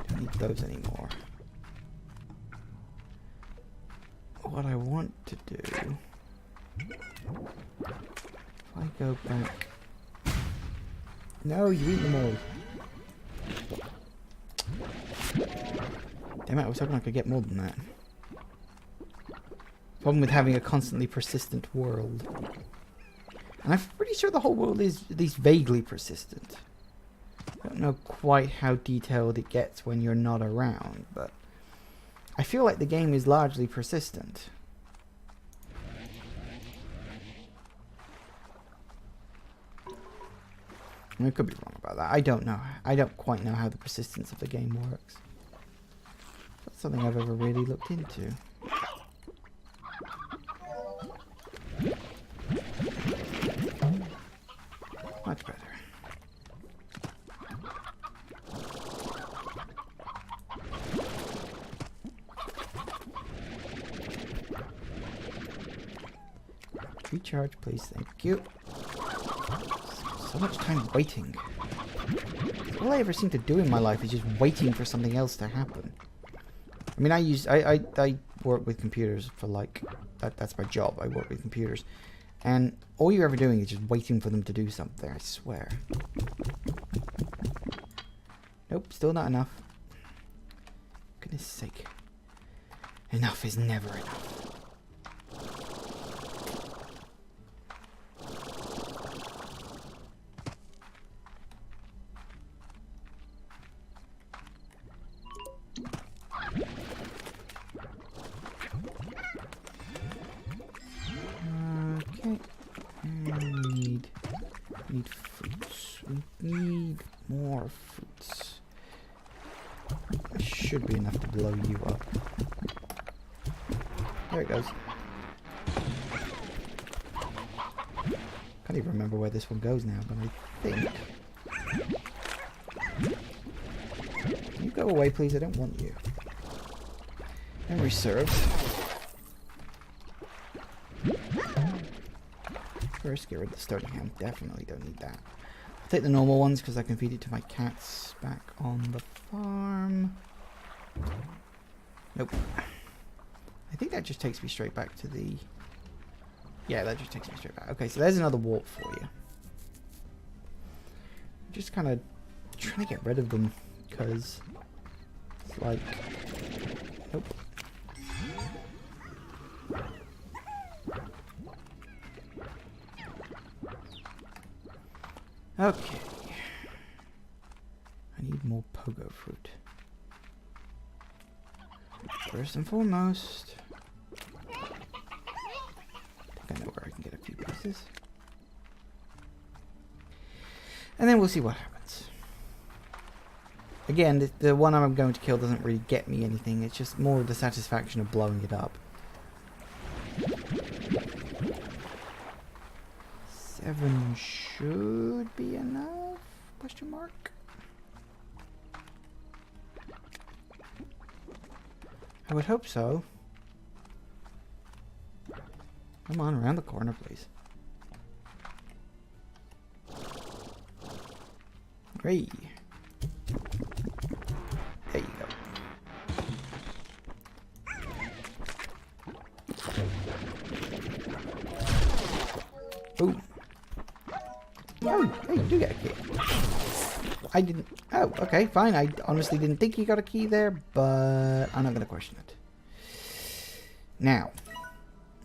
don't need those anymore. What I want to do... If I go back... No, you eat them all. Damn it, I was hoping I could get more than that. Problem with having a constantly persistent world. And I'm pretty sure the whole world is at least vaguely persistent. I don't know quite how detailed it gets when you're not around, but I feel like the game is largely persistent. I mean, I could be wrong about that. I don't know. I don't quite know how the persistence of the game works. That's something I've ever really looked into. Much better. Recharge, please. Thank you. So much time waiting. All I ever seem to do in my life is just waiting for something else to happen. I mean, I work with computers for like... That's my job. I work with computers. And all you're ever doing is just waiting for them to do something, I swear. Nope, still not enough. Goodness sake. Enough is never enough. Need fruits. We need more fruits. Should be enough to blow you up. There it goes. Can't even remember where this one goes now, but I think... Can you go away, please? I don't want you. Memory serves. First, get rid of the starting ham. Definitely don't need that. I'll take the normal ones because I can feed it to my cats back on the farm. Nope. I think that just takes me straight back to the... Yeah, that just takes me straight back. Okay, so there's another warp for you. Just kind of trying to get rid of them because it's like... Nope. Okay. I need more pogo fruit. First and foremost. I think I know where I can get a few pieces. And then we'll see what happens. Again, the one I'm going to kill doesn't really get me anything. It's just more the satisfaction of blowing it up. 7 should be enough? Question mark? I would hope so. Come on, around the corner, please. Hey. There you go. Boom. Oh, hey, you do get a key. I didn't... Oh, okay, fine. I honestly didn't think you got a key there, but I'm not going to question it. Now,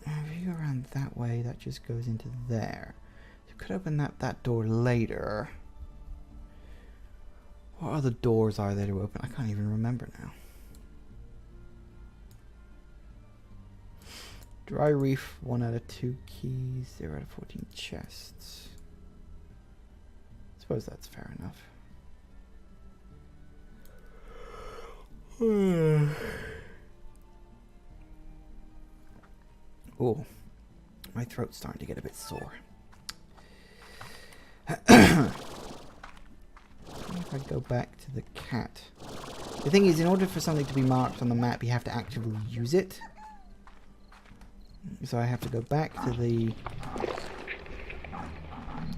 if you go around that way, that just goes into there. You could open that door later. What other doors are there to open? I can't even remember now. Dry reef, 1 out of 2 keys, 0 out of 14 chests. I suppose that's fair enough. Oh, my throat's starting to get a bit sore. If I go back to the cat. The thing is, in order for something to be marked on the map, you have to actively use it. So I have to go back to the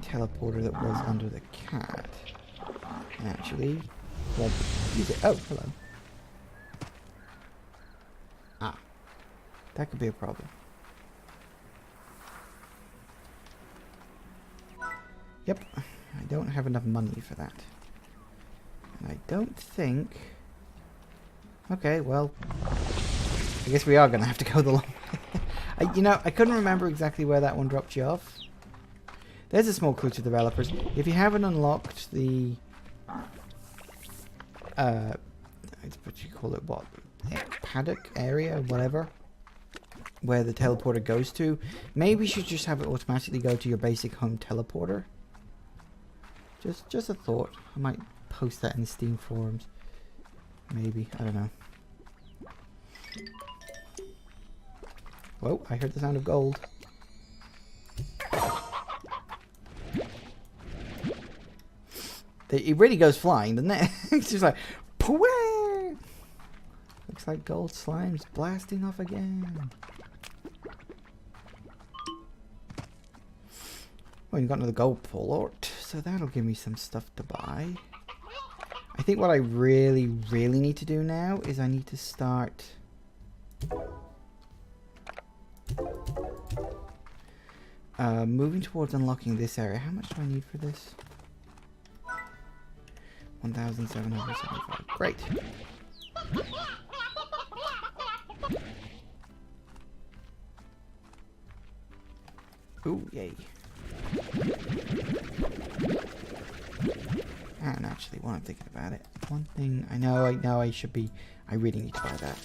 teleporter that was under the cat. And actually, well, use it. Oh, hello. Ah, that could be a problem. Yep, I don't have enough money for that. And I don't think... Okay, well, I guess we are going to have to go the long way. You know, I couldn't remember exactly where that one dropped you off. There's a small clue to developers. If you haven't unlocked the... what you call it, what? Paddock area, whatever. Where the teleporter goes to. Maybe you should just have it automatically go to your basic home teleporter. Just a thought. I might post that in the Steam forums. Maybe. I don't know. Whoa, I heard the sound of gold. It really goes flying, doesn't it? It's just like... Pwah! Looks like gold slime's blasting off again. Well, you got another gold port, so that'll give me some stuff to buy. I think what I really, really need to do now is I need to start... moving towards unlocking this area. How much do I need for this? 1,775. Great. Ooh, yay. And actually, while I'm thinking about it, one thing I know I should be... I really need to buy that.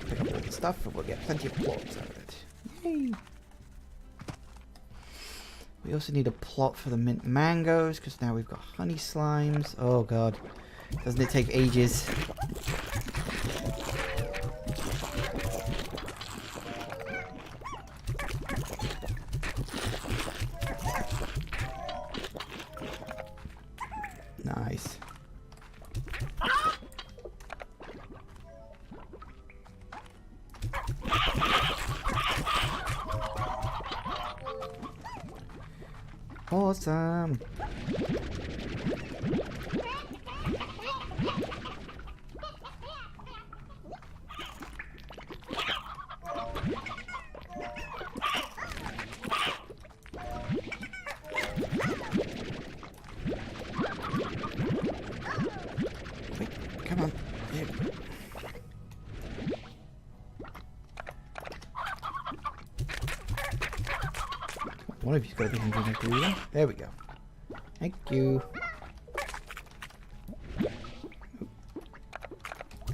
Pick up all the stuff and we'll get plenty of plots out of it. Yay! We also need a plot for the mint mangoes, because now we've got honey slimes. Oh god. Doesn't it take ages? Nice. Awesome. One of you's got to be hungry enough to eat them. There we go. Thank you.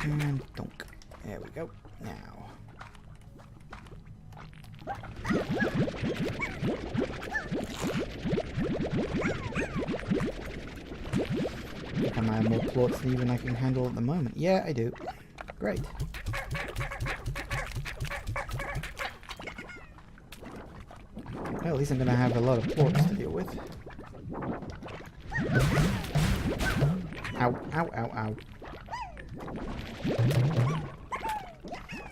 And donk. There we go. Now. I think I might have more plots than even I can handle at the moment. Yeah, I do. Great. Well, at least I'm going to have a lot of plots to deal with. Ow, ow, ow, ow.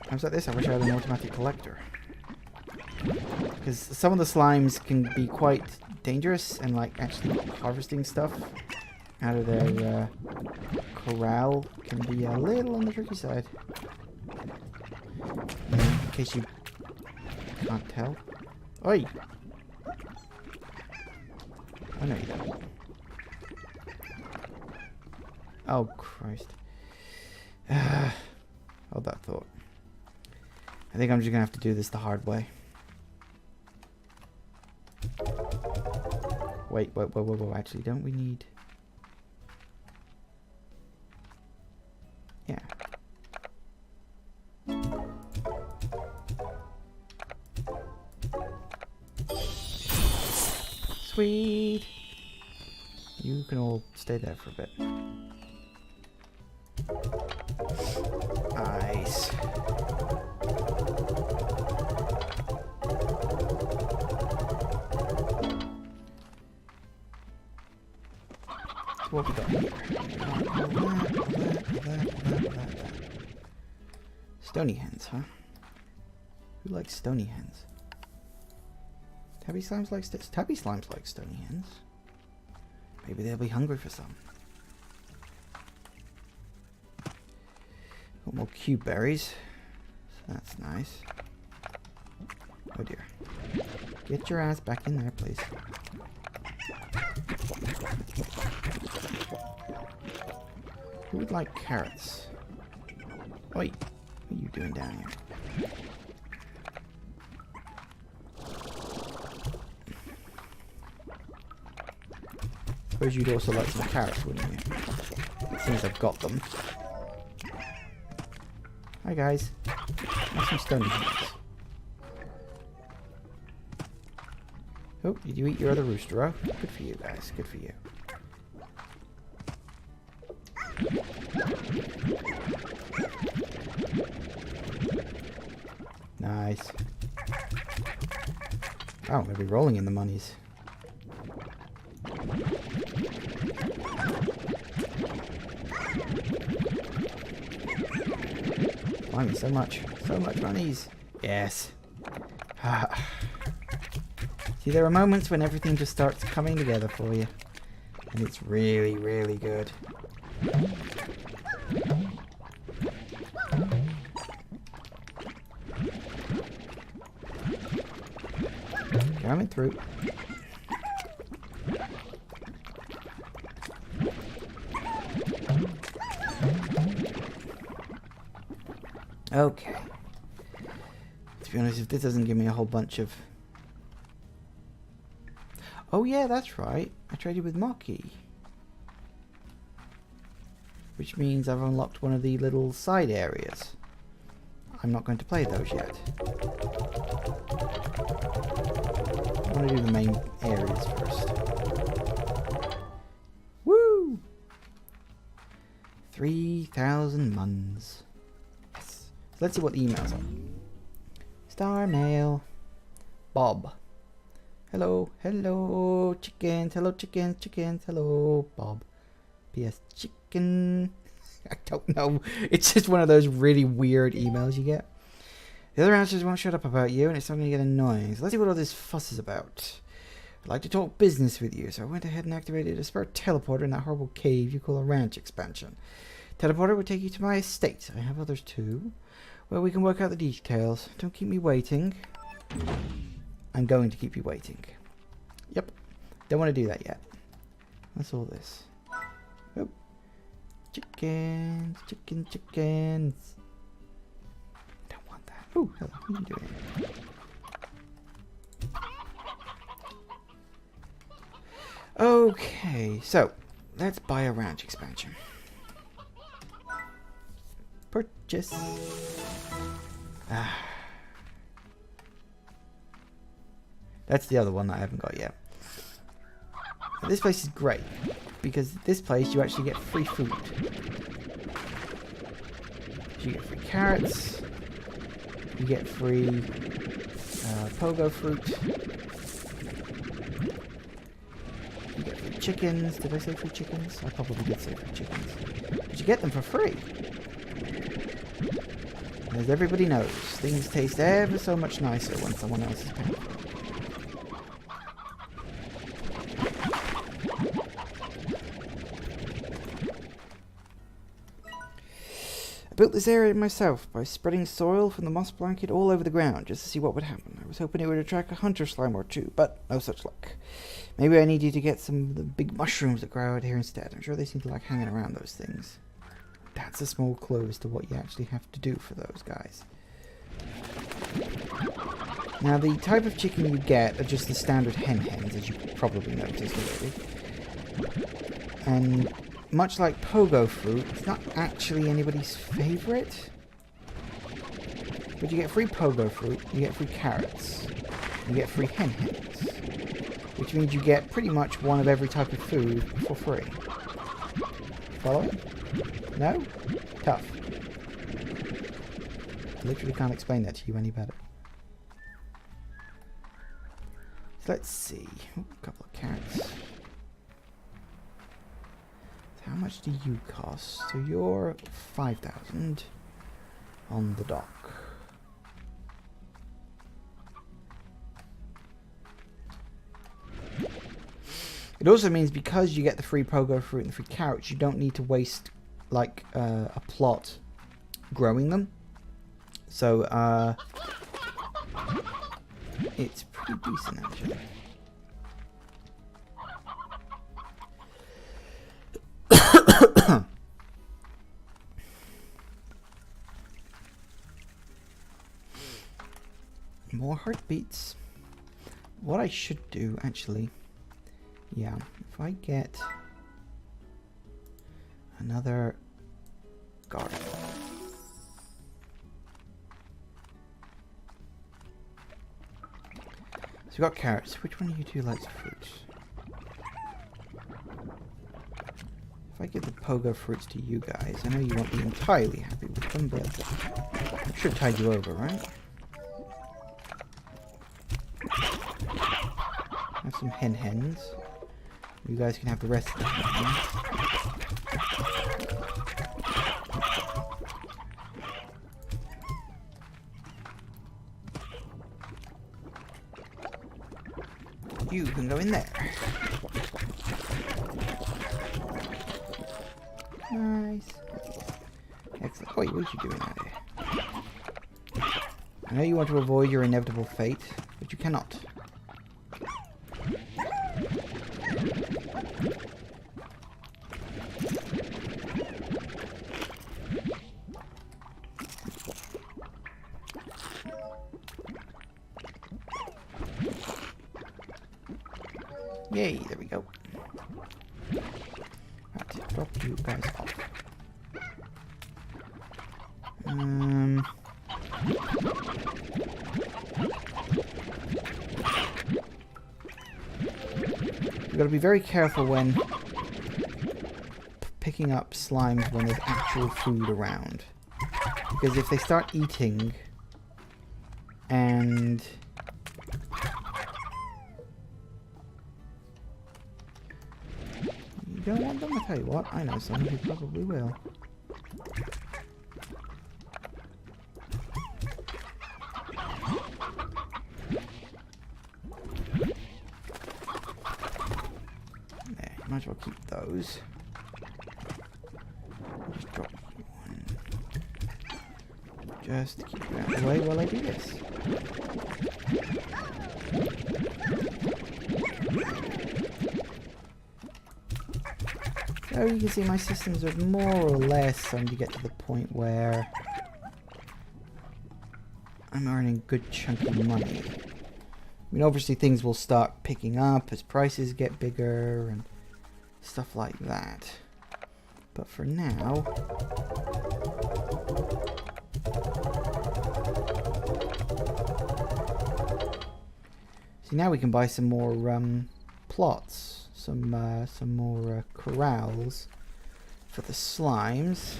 Times like this, I wish I had an automatic collector. Because some of the slimes can be quite dangerous, and like actually harvesting stuff out of their corral can be a little on the tricky side. In case you can't tell. Oi! I know you don't. Oh, Christ. Hold that thought. I think I'm just gonna have to do this the hard way. Wait, actually, don't we need... Yeah. Sweet! You can all stay there for a bit. Nice. What we got here? That. Stony hens, huh? Who likes stony hens? Tabby slimes like stony hens. Maybe they'll be hungry for some. Got more cube berries. So that's nice. Oh dear. Get your ass back in there, please. Who would like carrots? Oi! What are you doing down here? Suppose you'd also like some carrots, wouldn't you? Since I've got them. Hi guys. Have some stony hens. Oh, did you eat your other rooster? Oh, good for you guys. Good for you. Nice. Oh, I'm gonna be rolling in the monies. Blimey, so much monies. Yes. See, there are moments when everything just starts coming together for you. And it's really, really good. Coming through. Okay. To be honest, if this doesn't give me a whole bunch of... Oh yeah, that's right. I traded with Maki. Which means I've unlocked one of the little side areas. I'm not going to play those yet. I want to do the main areas first. Woo! 3,000 muns. Yes. So let's see what the emails are. Star mail. Bob. Hello, hello, chickens. Hello, chickens, chickens. Hello, Bob. P.S. Chicken. I don't know. It's just one of those really weird emails you get. The other answers won't shut up about you, and it's starting to get annoying. So let's see what all this fuss is about. I'd like to talk business with you, so I went ahead and activated a spare teleporter in that horrible cave you call a ranch expansion. Teleporter would take you to my estate. I have others too. Well, we can work out the details. Don't keep me waiting. I'm going to keep you waiting. Yep. Don't want to do that yet. What's all this? Oh. Chickens, chickens. Don't want that. Oh, hello. What are you doing? Okay, so let's buy a ranch expansion. Purchase. That's the other one that I haven't got yet. Now, this place is great because this place you actually get free food. So you get free carrots, you get free pogo fruit, you get free chickens. Did I say free chickens? I probably did say free chickens. But you get them for free. As everybody knows, things taste ever so much nicer when someone else is paying for it. I built this area myself by spreading soil from the moss blanket all over the ground just to see what would happen. I was hoping it would attract a hunter slime or two, but no such luck. Maybe I need you to get some of the big mushrooms that grow out here instead. I'm sure they seem to like hanging around those things. That's a small clue as to what you actually have to do for those guys. Now, the type of chicken you get are just the standard hens, as you probably noticed already. And much like pogo fruit, it's not actually anybody's favourite. But you get free pogo fruit, you get free carrots, you get free hens. Which means you get pretty much one of every type of food for free. Following? No? Tough. Literally can't explain that to you any better. So let's see. Ooh, a couple of carrots. So how much do you cost? So you're 5,000 on the dock. It also means because you get the free pogo fruit and the free carrots, you don't need to waste like a plot growing them. So it's pretty decent actually. More heartbeats. What I should do actually, yeah, if I get another garden. So we've got carrots. Which one of you two likes fruits? If I give the pogo fruits to you guys, I know you won't be entirely happy with them, but I should tide you over, right? Have some hens. You guys can have the rest of the hens. You can go in there. Nice. Excellent. Wait, what are you doing out here? I know you want to avoid your inevitable fate, but you cannot. Yay, there we go. Right, drop you guys off. You've got to be very careful when picking up slimes when there's actual food around. Because if they start eating and you don't want them, I'll tell you what, I know someone who probably will. There, might as well keep those. Just drop one. Just keep you out of the way while I do this. So you can see my systems are more or less starting to get to the point where I'm earning good chunky money. I mean, obviously things will start picking up as prices get bigger and stuff like that. But for now, see, now we can buy some more plots, some more corrals for the slimes.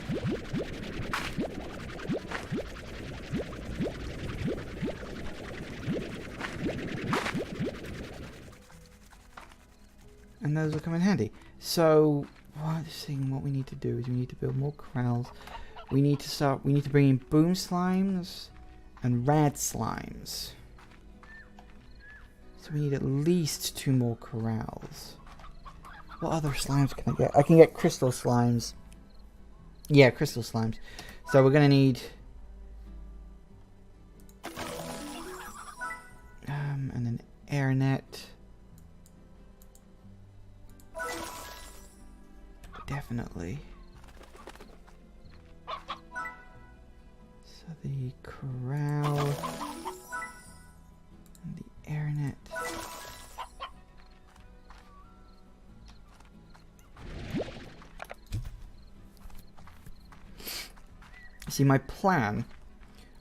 And those will come in handy. So, what we need to do is we need to build more corrals. We need to bring in boom slimes and rad slimes. So we need at least 2 more corrals. What other slimes can I get? I can get crystal slimes. Yeah, crystal slimes. So we're gonna need and an air net. Definitely. So the corral and the air net. See, my plan,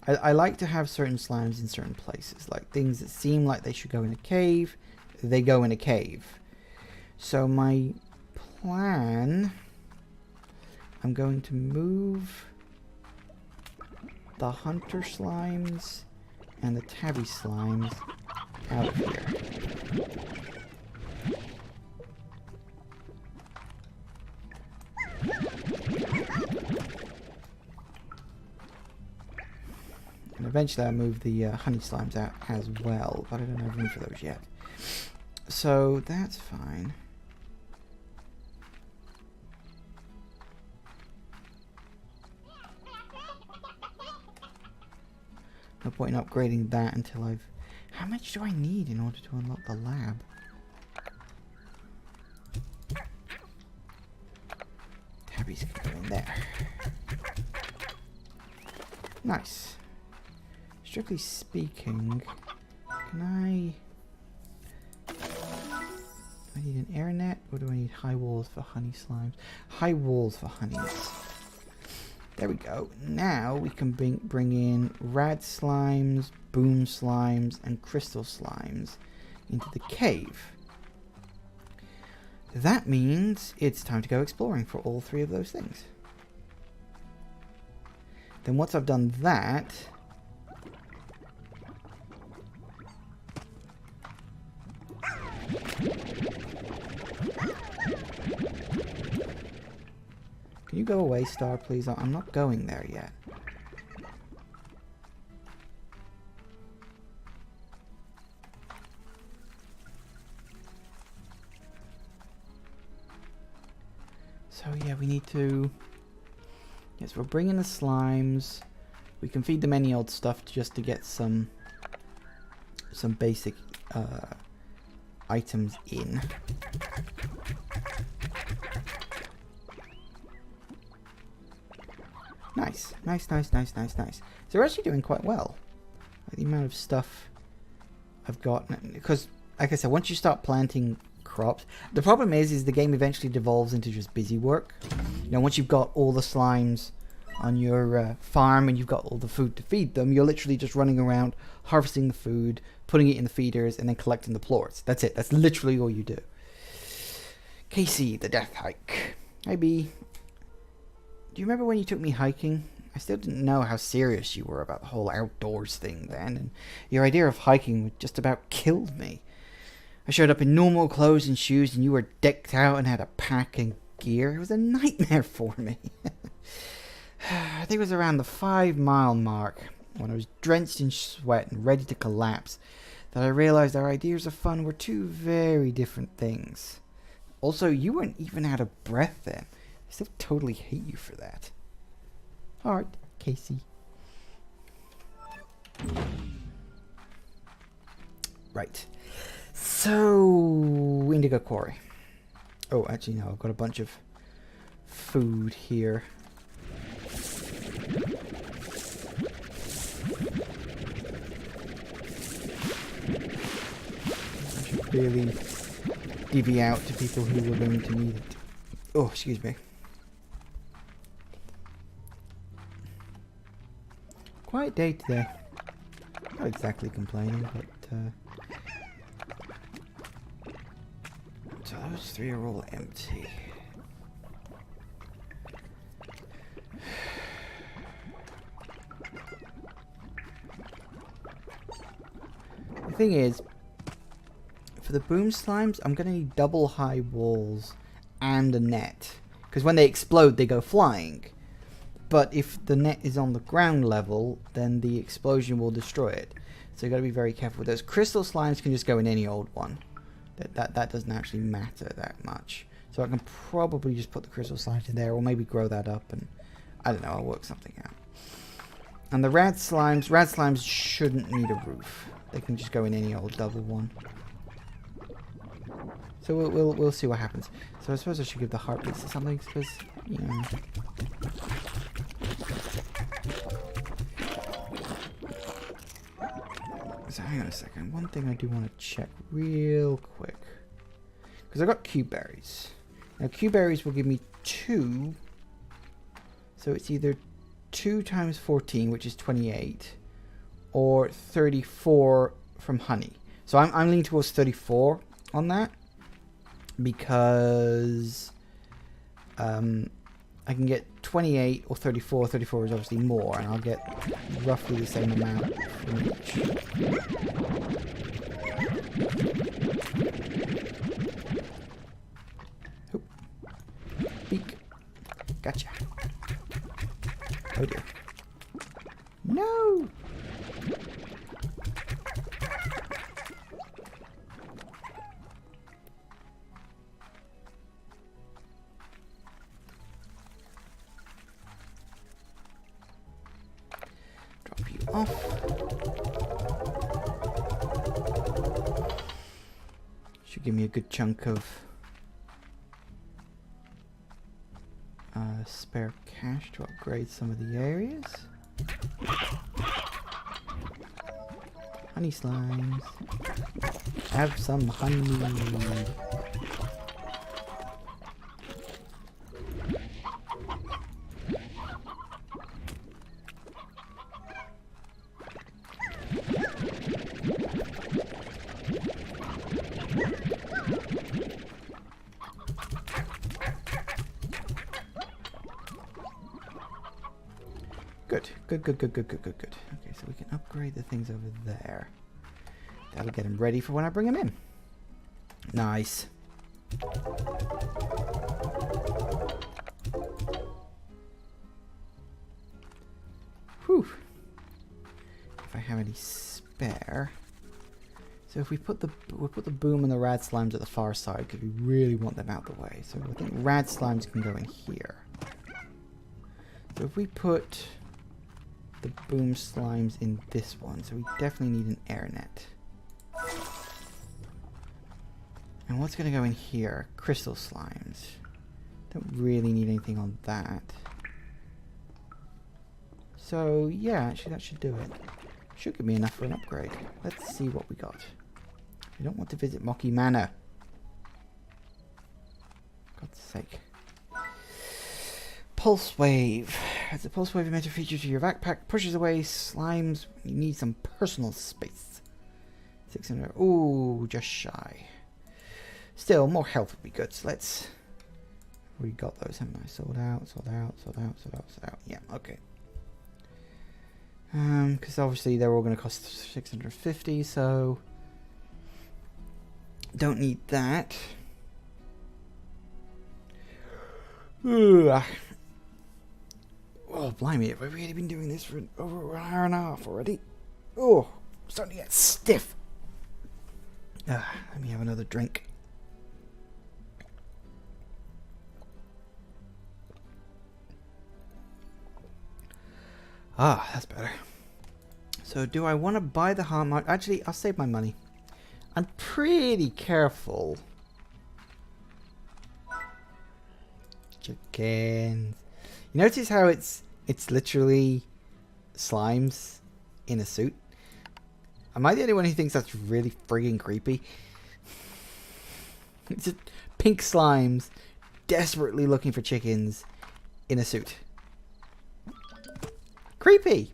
I like to have certain slimes in certain places, like things that seem like they should go in a cave, they go in a cave. So my plan, I'm going to move the hunter slimes and the tabby slimes out of here. And eventually I'll move the honey slimes out as well, but I don't have room for those yet. So that's fine. No point in upgrading that until I've... How much do I need in order to unlock the lab? Tabby's gonna go in there. Nice. Strictly speaking, can I... Do I need an air net, or do I need high walls for honey slimes? High walls for honeys. There we go. Now we can bring in rad slimes, boom slimes, and crystal slimes into the cave. That means it's time to go exploring for all 3 of those things. Then once I've done that, can you go away, Star, please? I'm not going there yet. So yeah, we need to... Yes, we're bringing the slimes. We can feed them any old stuff just to get some basic items in. Nice, nice, nice, nice, nice, nice. So we're actually doing quite well. Like the amount of stuff I've got, because, like I said, once you start planting crops, the problem is the game eventually devolves into just busy work. You know, once you've got all the slimes on your farm and you've got all the food to feed them, you're literally just running around harvesting the food, putting it in the feeders, and then collecting the plorts. That's it. That's literally all you do. Casey, the death hike. Hi, B. Do you remember when you took me hiking? I still didn't know how serious you were about the whole outdoors thing then, and your idea of hiking just about killed me. I showed up in normal clothes and shoes, and you were decked out and had a pack and gear. It was a nightmare for me. I think it was around the 5-mile mark, when I was drenched in sweat and ready to collapse, that I realized our ideas of fun were 2 very different things. Also, you weren't even out of breath then. I still totally hate you for that. Alright, Casey. Right. So, Indigo Quarry. Oh, actually no, I've got a bunch of food here. I should really divvy out to people who were going to need it. Oh, excuse me. Quiet day today. Not exactly complaining, but so those 3 are all empty. The thing is, for the boom slimes, I'm going to need double high walls and a net. Because when they explode, they go flying. But if the net is on the ground level, then the explosion will destroy it. So you've got to be very careful with those. Crystal slimes can just go in any old one. That doesn't actually matter that much. So I can probably just put the crystal slimes in there, or maybe grow that up, and I don't know, I'll work something out. And the rad slimes shouldn't need a roof. They can just go in any old double one. So we'll see what happens. So I suppose I should give the heartbeats to something, because, you know. So hang on a second. One thing I do want to check real quick, because I got cube berries. Now cube berries will give me 2. So it's either 2 times 14, which is 28, or 34 from honey. So I'm leaning towards 34 on that, because I can get 28 or 34. 34 is obviously more, and I'll get roughly the same amount from each. Oh. Beak. Gotcha. Oh dear. No! Off. Should give me a good chunk of spare cash to upgrade some of the areas. Honey slimes. Have some honey. Good. Okay, so we can upgrade the things over there. That'll get them ready for when I bring them in. Nice. Whew. If I have any spare. So if we put the boom and the rad slimes at the far side, because we really want them out the way. So I think rad slimes can go in here. So if we put the boom slimes in this one, so we definitely need an air net. And what's going to go in here? Crystal slimes. Don't really need anything on that. So yeah, actually that should do it. Should give me enough for an upgrade. Let's see what we got. We don't want to visit Mocky Manor. God's sake. Pulse wave. As a pulse wave emitter feature to your backpack pushes away slimes, you need some personal space. 600. Ooh, just shy. Still, more health would be good. So let's. We got those, haven't I? Sold out. Yeah, okay. Because obviously they're all going to cost 650, so don't need that. Ugh. Oh, blimey, have I really been doing this for over an hour and a half already? Oh, I'm starting to get stiff. Let me have another drink. Ah, that's better. So do I want to buy the heart mark? Actually, I'll save my money. I'm pretty careful. Chickens. You notice how it's literally slimes in a suit? Am I the only one who thinks that's really friggin' creepy? It's just pink slimes desperately looking for chickens in a suit. Creepy!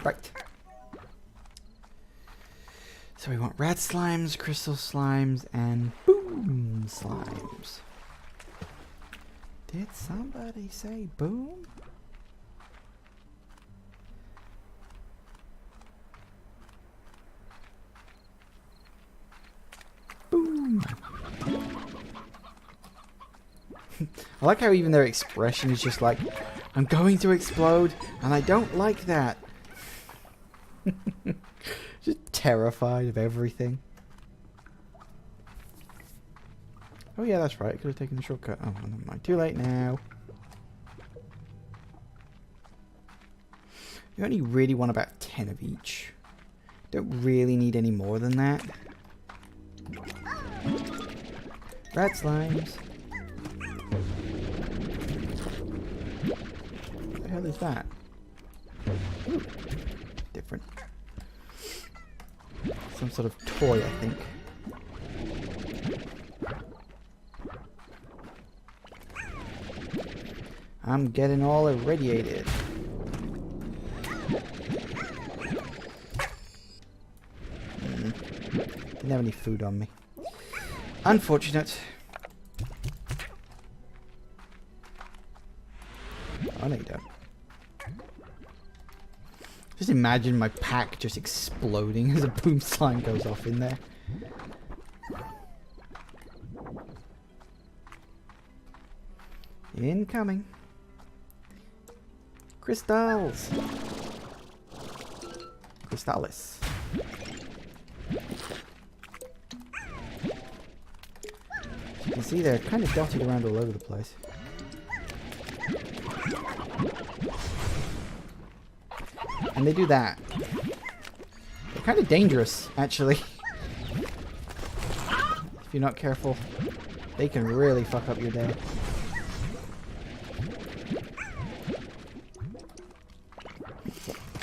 Right. So we want red slimes, crystal slimes, and boom slimes. Did somebody say boom? Boom. I like how even their expression is just like, I'm going to explode, and I don't like that. Just terrified of everything. Oh yeah, that's right. I could have taken the shortcut. Oh, never mind. Too late now. You only really want about 10 of each. Don't really need any more than that. Rat slimes. What the hell is that? Ooh, different. Some sort of toy, I think. I'm getting all irradiated. Didn't have any food on me. Unfortunate. Oh, no, you don't. Just imagine my pack just exploding as a boom slime goes off in there. Incoming. Crystals. Crystallis. You can see they're kind of dotted around all over the place. And they do that. They're kind of dangerous, actually. If you're not careful, they can really fuck up your day.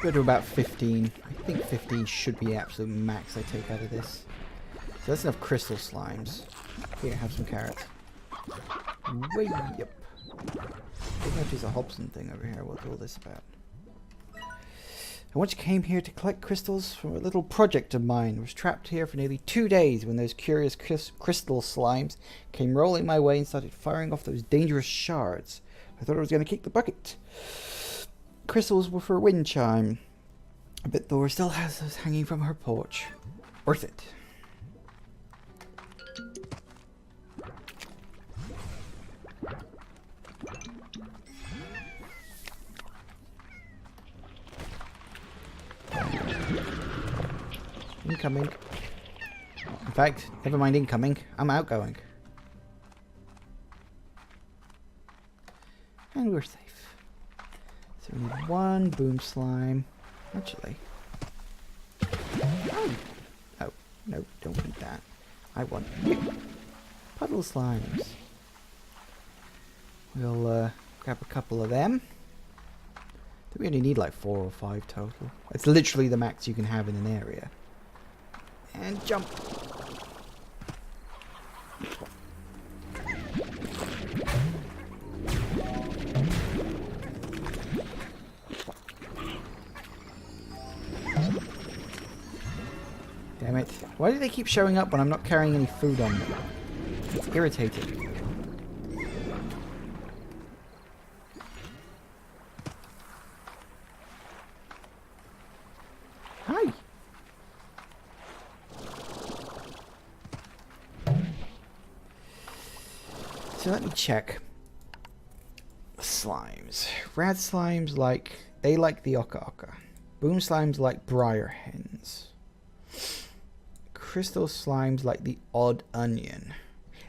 Go to about 15. I think 15 should be the absolute max I take out of this. So that's enough crystal slimes. We can have some carrots. Way up. There's actually a Hobson thing over here. What's all this about? I once came here to collect crystals from a little project of mine. I was trapped here for nearly 2 days when those curious crystal slimes came rolling my way and started firing off those dangerous shards. I thought I was going to kick the bucket. Crystals were for a wind chime. I bet Thor still has those hanging from her porch. Worth it. Incoming. In fact, never mind incoming. I'm outgoing. And we're safe. So we need one boom slime. Actually. Oh. Oh. No, don't want that. I want you. Puddle slimes. We'll grab a couple of them. I think we only need like 4 or 5 total. It's literally the max you can have in an area. And jump. Damn it. Why do they keep showing up when I'm not carrying any food on me? It's irritating. Hi. So let me check. Slimes. Rad slimes they like the Oka Oka. Boom slimes like briar hens. Crystal slimes like the odd onion.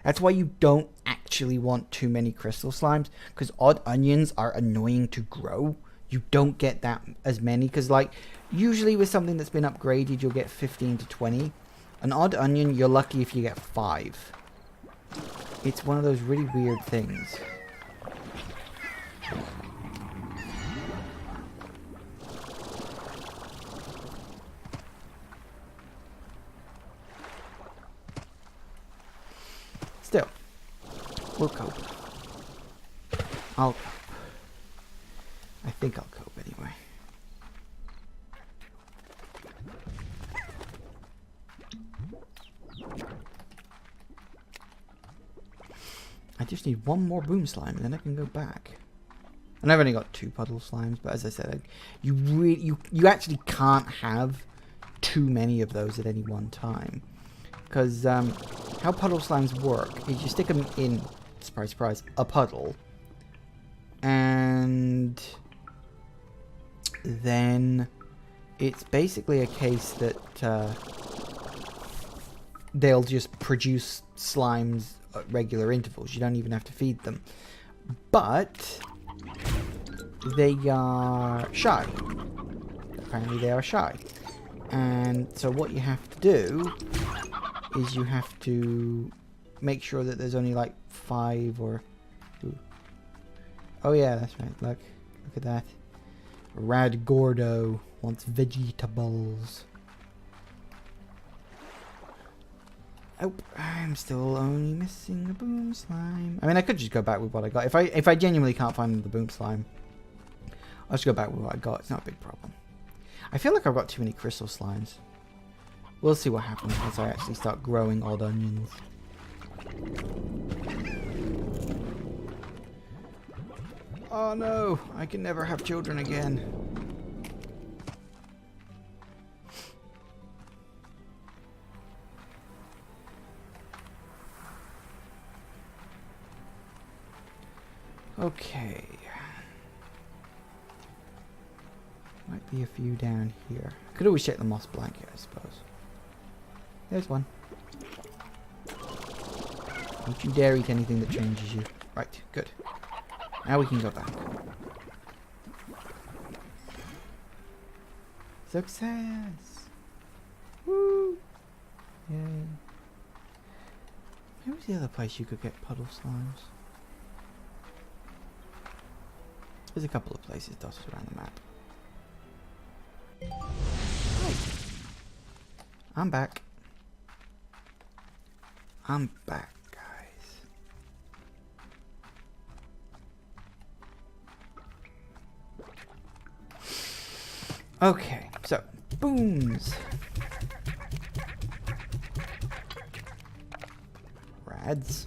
That's why you don't actually want too many crystal slimes, because odd onions are annoying to grow. You don't get that as many, because like usually with something that's been upgraded you'll get 15 to 20. An odd onion you're lucky if you get 5. It's one of those really weird things. We'll cope. I'll cope. I think I'll cope anyway. I just need one more boom slime and then I can go back. And I've only got 2 puddle slimes, but as I said, you actually can't have too many of those at any one time. Because how puddle slimes work is you stick them in, surprise, surprise, a puddle. And then it's basically a case that they'll just produce slimes at regular intervals. You don't even have to feed them. But they are shy. Apparently they are shy. And so what you have to do is you have to make sure that there's only like 5 or... Ooh. Oh yeah, that's right. Look at that. Rad Gordo wants vegetables. Oh, I'm still only missing the boom slime. I mean, I could just go back with what I got. If I genuinely can't find the boom slime, I'll just go back with what I got. It's not a big problem. I feel like I've got too many crystal slimes. We'll see what happens once I actually start growing odd onions. Oh no, I can never have children again. Okay. Might be a few down here. Could always check the moss blanket, I suppose. There's one. Don't you dare eat anything that changes you. Right, good. Now we can go back. Success! Woo! Yay. Where was the other place you could get puddle slimes? There's a couple of places dotted around the map. Right. I'm back. I'm back, guys. Okay, so booms. Rads.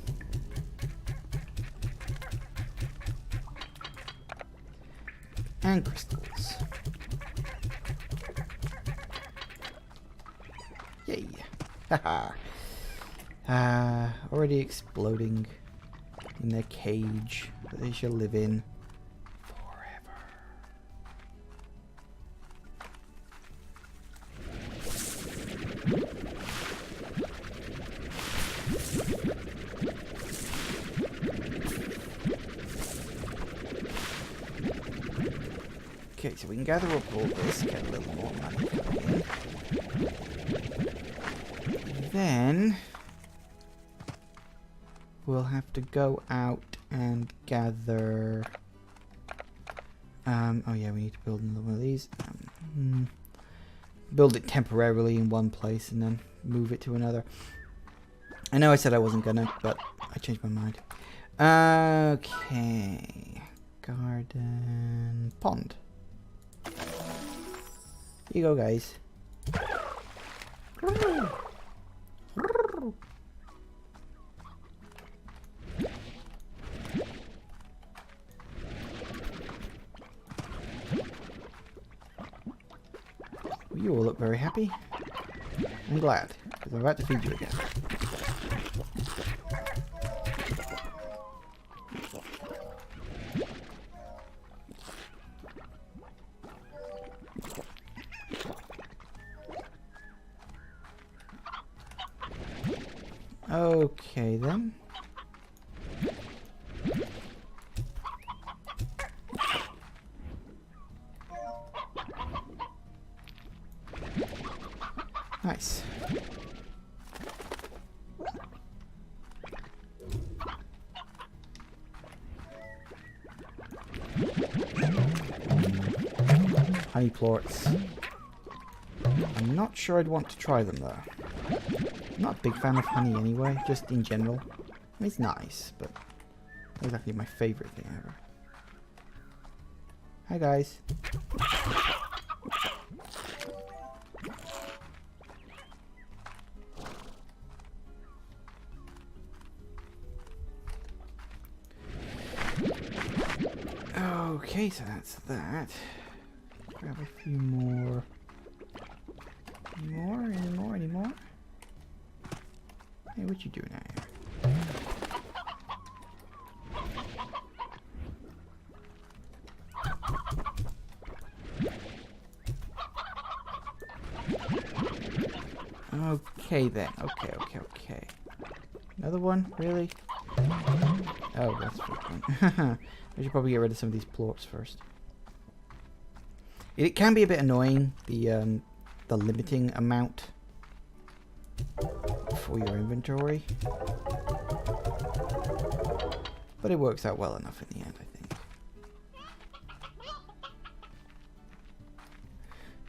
And crystals. Yay! Haha. Already exploding in their cage that they shall live in forever. Okay, so we can gather up all this, get a little more money coming in. Then we'll have to go out and gather... oh yeah, we need to build another one of these. Build it temporarily in one place and then move it to another. I know I said I wasn't gonna, but I changed my mind. Okay. Garden... Pond. Here you go, guys. You all look very happy. I'm glad, because I'm about to feed you again. Okay then. Nice. Honey plorts. I'm not sure I'd want to try them though. I'm not a big fan of honey anyway, just in general. I mean, it's nice, but Not exactly my favorite thing ever. Hi guys. Okay, so that's that. Grab a few more. Any more? Any more? Any more? Hey, what you doing out here? Okay then. Okay. Another one? Really? Oh, that's freaking. I should probably get rid of some of these plorts first. It can be a bit annoying, the limiting amount for your inventory. But it works out well enough in the end, I think.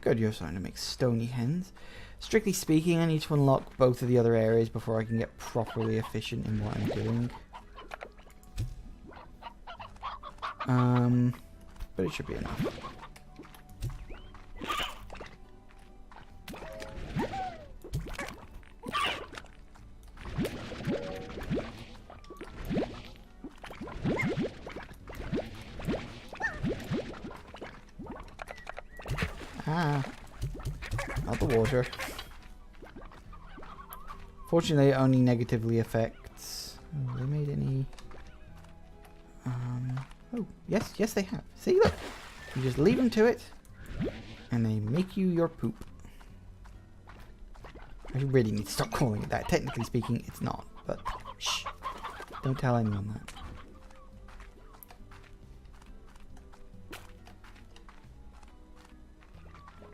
Good, you're starting to make stony hens. Strictly speaking, I need to unlock both of the other areas before I can get properly efficient in what I'm doing. But it should be enough. Ah, not the water. Fortunately, it only negatively affects. Oh, they made any? Oh, yes, they have. See, look. You just leave them to it, and they make you your poop. I really need to stop calling it that. Technically speaking, it's not. But shh, don't tell anyone that.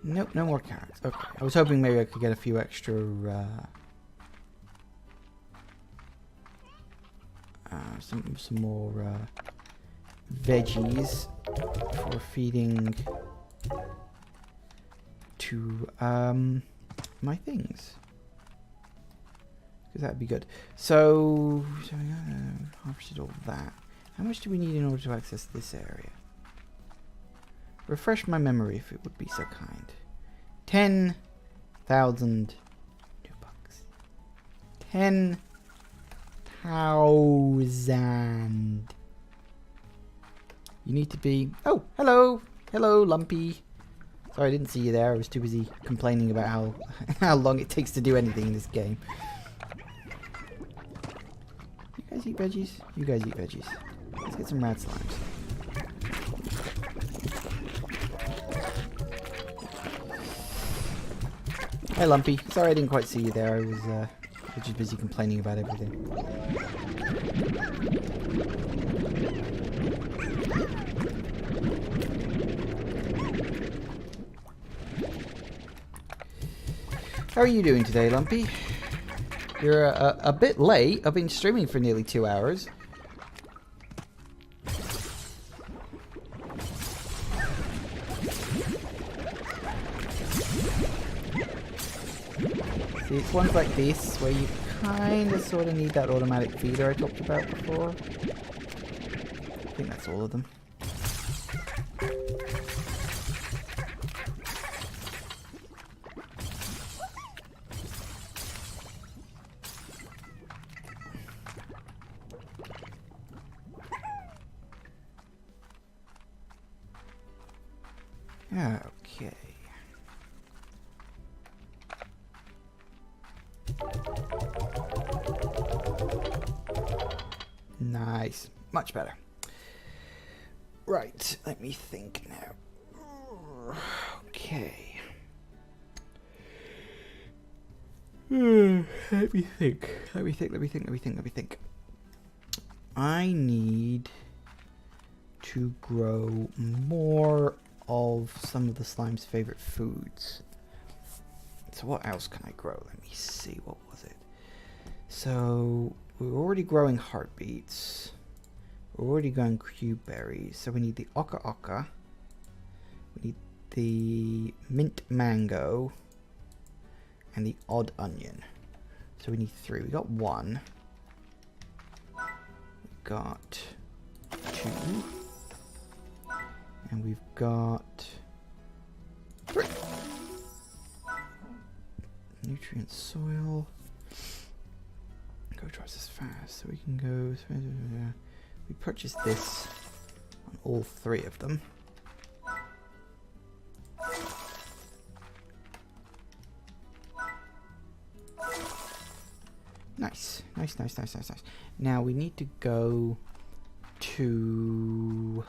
Nope, no more carrots. Okay, I was hoping maybe I could get a few extra some more veggies for feeding to my things, because that'd be good. So we harvested all that. How much do we need in order to access this area? Refresh my memory if it would be so kind. 10,000 new bucks. 10,000. You need to be... Oh, hello. Hello, Lumpy. Sorry, I didn't see you there. I was too busy complaining about how long it takes to do anything in this game. You guys eat veggies? You guys eat veggies. Let's get some rat slimes. Hi, Lumpy. Sorry I didn't quite see you there. I was just busy complaining about everything. How are you doing today, Lumpy? You're a bit late. I've been streaming for nearly 2 hours. See, it's ones like this where you kind of sort of need that automatic feeder I talked about before. I think that's all of them. Okay. Nice. Much better. Right, let me think now. Okay. Let me think. I need to grow more of some of the slime's favorite foods. So what else can I grow? Let me see, what was it? So we're already growing heartbeats. We're already growing cube berries. So we need the oca oca. We need the mint mango. And the odd onion. So we need 3. We got 1. We got 2. And we've got 3. Nutrient soil. Go twice as fast, so we can go. We purchased this on all 3 of them. Nice. Now we need to go to.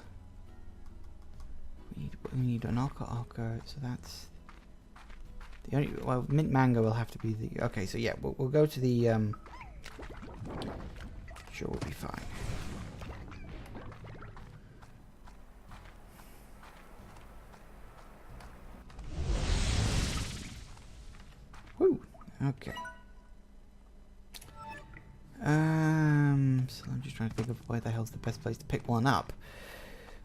We need an alka, so that's the only. Well, mint mango will have to be the. Okay, so yeah, we'll go to the. Sure, we'll be fine. Woo. Okay. So I'm just trying to think of where the hell's the best place to pick one up.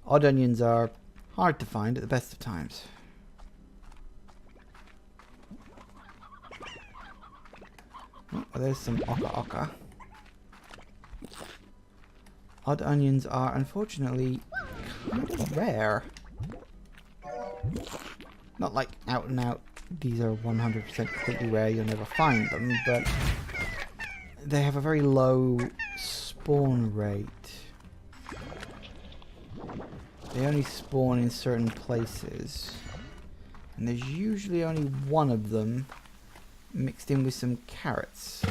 Odd onions are hard to find at the best of times. Oh, there's some oka. Odd onions are unfortunately kind of rare. Not like out and out, these are 100% completely rare, you'll never find them, but they have a very low spawn rate. They only spawn in certain places. And there's usually only one of them mixed in with some carrots.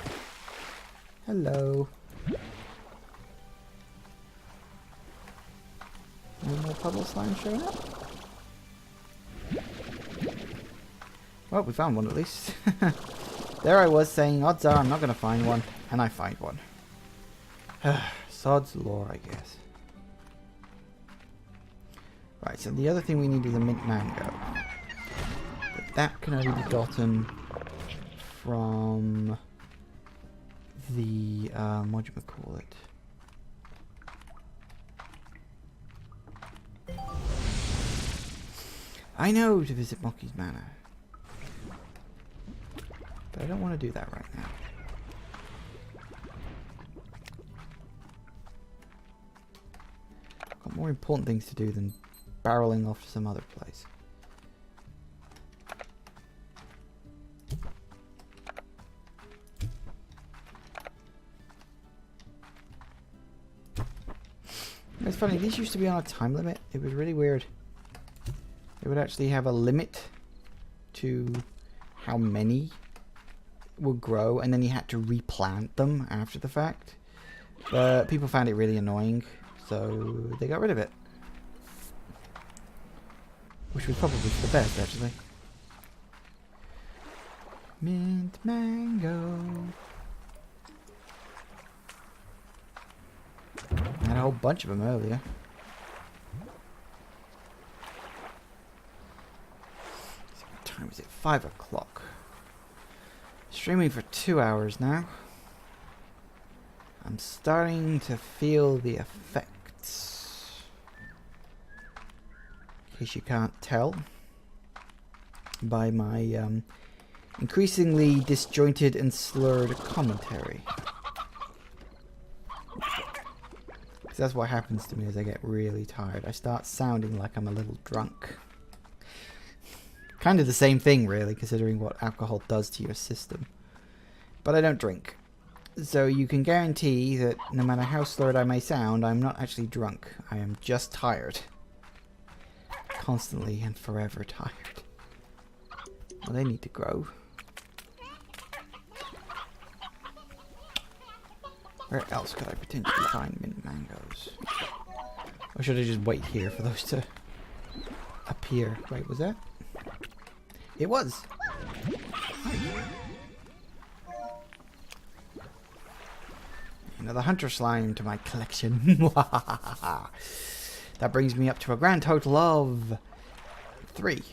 Hello. No more puddle slime showing up? Well, we found one at least. There I was saying, odds are I'm not going to find one. And I find one. Sod's law, I guess. Right, so the other thing we need is a mint mango. But that can only be gotten from the, what do you call it? I know to visit Moki's Manor. But I don't want to do that right now. I've got more important things to do than barreling off to some other place. It's funny, these used to be on a time limit. It was really weird. They would actually have a limit to how many would grow, and then you had to replant them after the fact. But people found it really annoying, so they got rid of it. Which was probably for the best, actually. Mint mango. I had a whole bunch of them earlier. What time is it? 5 o'clock. Streaming for 2 hours now. I'm starting to feel the effects. In case you can't tell by my increasingly disjointed and slurred commentary. Because that's what happens to me as I get really tired. I start sounding like I'm a little drunk. Kind of the same thing, really, considering what alcohol does to your system. But I don't drink. So you can guarantee that no matter how slurred I may sound, I'm not actually drunk. I am just tired. Constantly and forever tired. Well, they need to grow. Where else could I potentially find mint mangoes? Or should I just wait here for those to appear? Wait, was that? It was! Another hunter slime to my collection. That brings me up to a grand total of 3.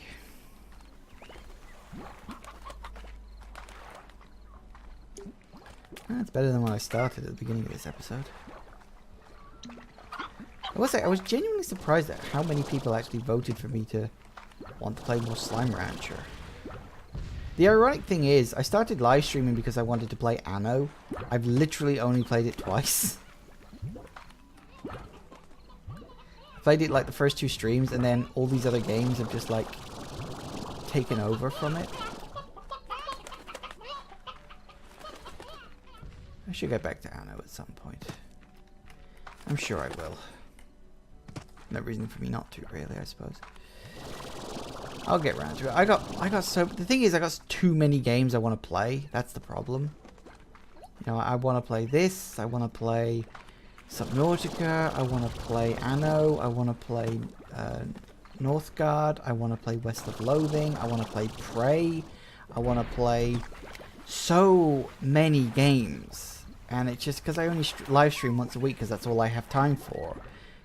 That's better than when I started at the beginning of this episode. I will say, I was genuinely surprised at how many people actually voted for me to want to play more Slime Rancher. The ironic thing is, I started live streaming because I wanted to play Anno. I've literally only played it twice. played it like the first 2 streams, and then all these other games have just like taken over from it. I should get back to Anno at some point. I'm sure I will. No reason for me not to, really, I suppose. I'll get around to it. I got so... The thing is, I got too many games I want to play. That's the problem. You know, I want to play this. I want to play Subnautica. I want to play Anno. I want to play Northgard. I want to play West of Loathing. I want to play Prey. I want to play so many games. And it's just because I only live stream once a week because that's all I have time for.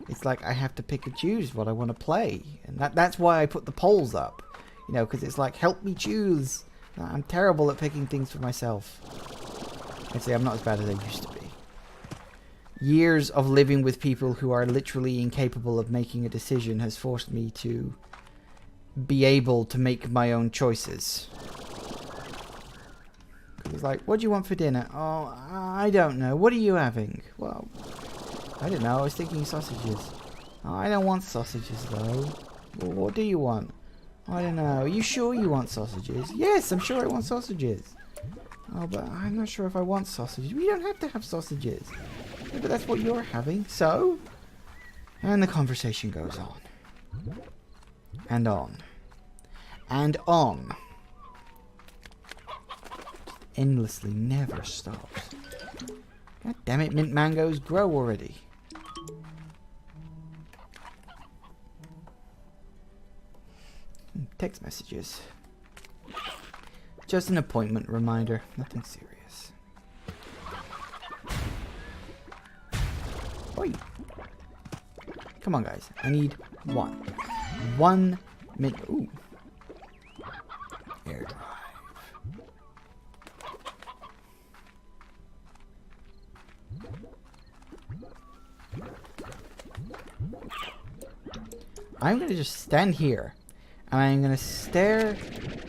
It's like I have to pick and choose what I want to play. And that's why I put the polls up. You know, because it's like, help me choose. I'm terrible at picking things for myself. Actually, I'm not as bad as I used to be. Years of living with people who are literally incapable of making a decision has forced me to be able to make my own choices. It's like, what do you want for dinner? Oh, I don't know. What are you having? Well, I don't know. I was thinking sausages. Oh, I don't want sausages, though. Well, what do you want? I don't know. Are you sure you want sausages? Yes, I'm sure I want sausages. Oh, but I'm not sure if I want sausages. We don't have to have sausages. Yeah, but that's what you're having, so? And the conversation goes on. And on. And on. Endlessly, never stops. God damn it, mint mangoes, grow already. Text messages. Just an appointment reminder, nothing serious. Oi! Come on, guys. I need one. 1 minute. Ooh. Air drive. I'm going to just stand here and I'm going to stare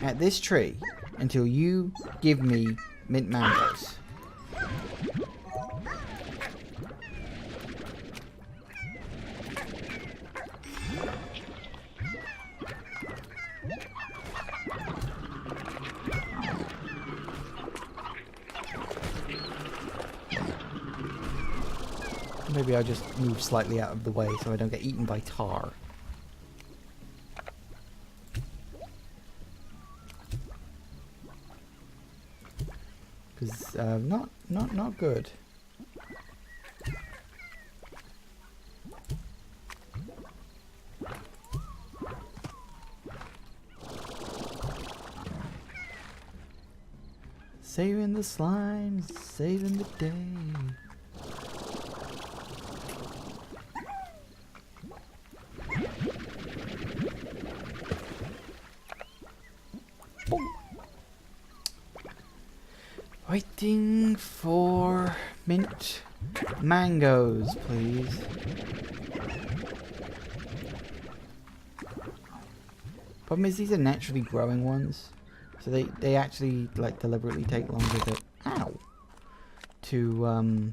at this tree until you give me mint mangoes. Maybe I'll just move slightly out of the way so I don't get eaten by tar. Because not good. Saving the slimes, saving the day. Waiting for mint mangoes, please. Problem is, these are naturally growing ones, so they actually like deliberately take longer to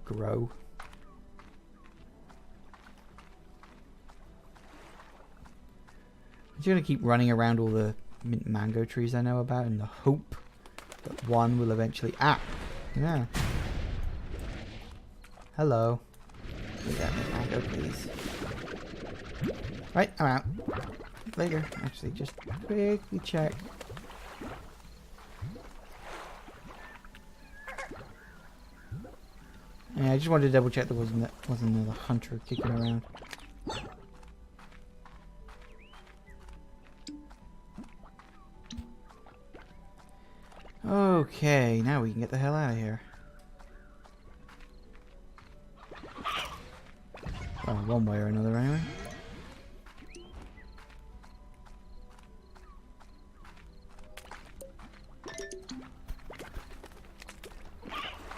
grow. I'm just gonna keep running around all the mint mango trees I know about in the hope that one will eventually... Ah! Yeah. Hello. Give that mint mango, please. Right, I'm out. Later. Actually, just quickly check. Yeah, I just wanted to double check there wasn't another hunter kicking around. Okay, now we can get the hell out of here. Well, one way or another, anyway.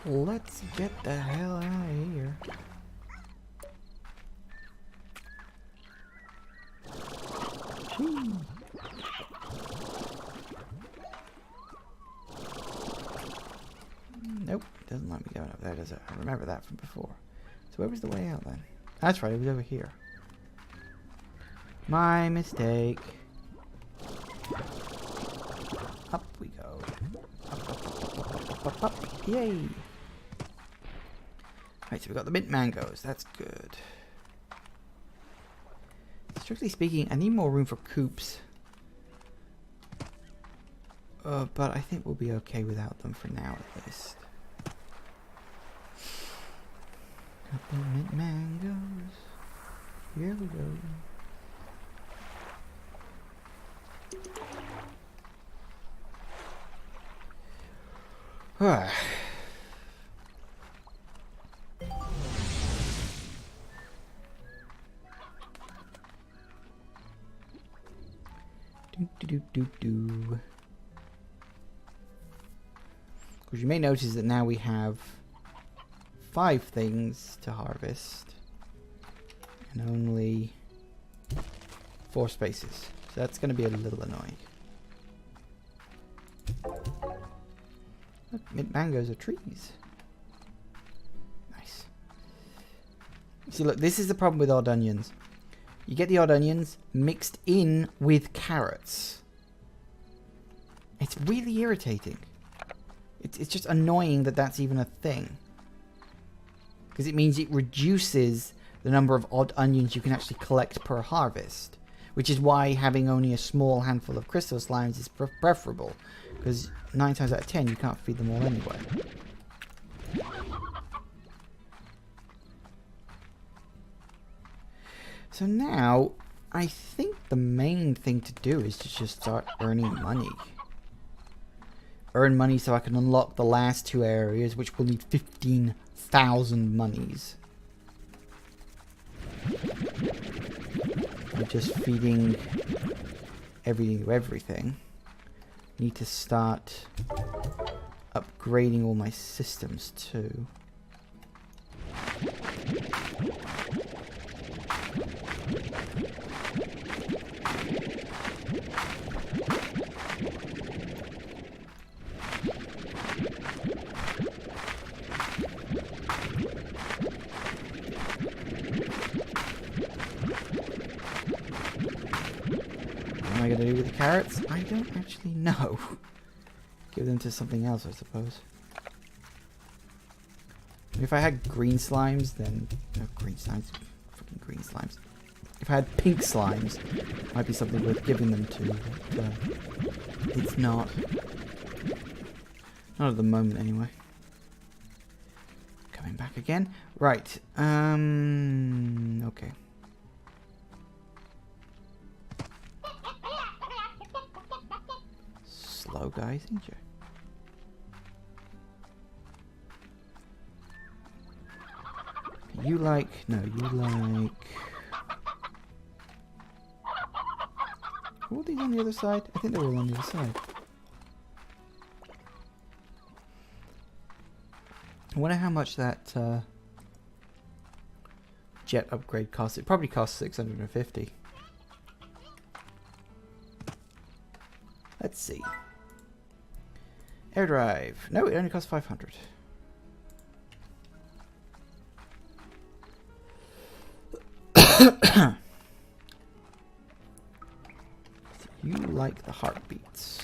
Let's get the hell out of here. Whee. Nope, doesn't let me go up there, does it? I remember that from before. So where was the way out then? That's right, it was over here. My mistake. Up we go. Up. Yay! Right, so we got the mint mangoes. That's good. Strictly speaking, I need more room for coops. But I think we'll be okay without them for now, at least. Couple mint mangoes. Here we go. Do. Because you may notice that now we have 5 things to harvest and only 4 spaces. So that's going to be a little annoying. Look, mint mangoes are trees. Nice. See, look, this is the problem with odd onions. You get the odd onions mixed in with carrots. It's really irritating. It's just annoying that that's even a thing. Because it means it reduces the number of odd onions you can actually collect per harvest. Which is why having only a small handful of crystal slimes is preferable. Because 9 times out of 10 you can't feed them all anyway. So now, I think the main thing to do is to just start earning money. Earn money so I can unlock the last 2 areas, which will need 15,000 monies. I'm just feeding everything to everything. Need to start upgrading all my systems too. What am I going to do with the carrots? I don't actually know. Give them to something else, I suppose. If I had green slimes, then... No, green slimes. Fucking green slimes. If I had pink slimes, it might be something worth giving them to, but it's not. Not at the moment, anyway. Coming back again. Right. Okay. Slow guys, ain't you? You like... No, you like... Were these on the other side? I think they were all on the other side. I wonder how much that jet upgrade costs. It probably costs 650. Let's see. Air drive. No, it only costs 500. You like the heartbeats.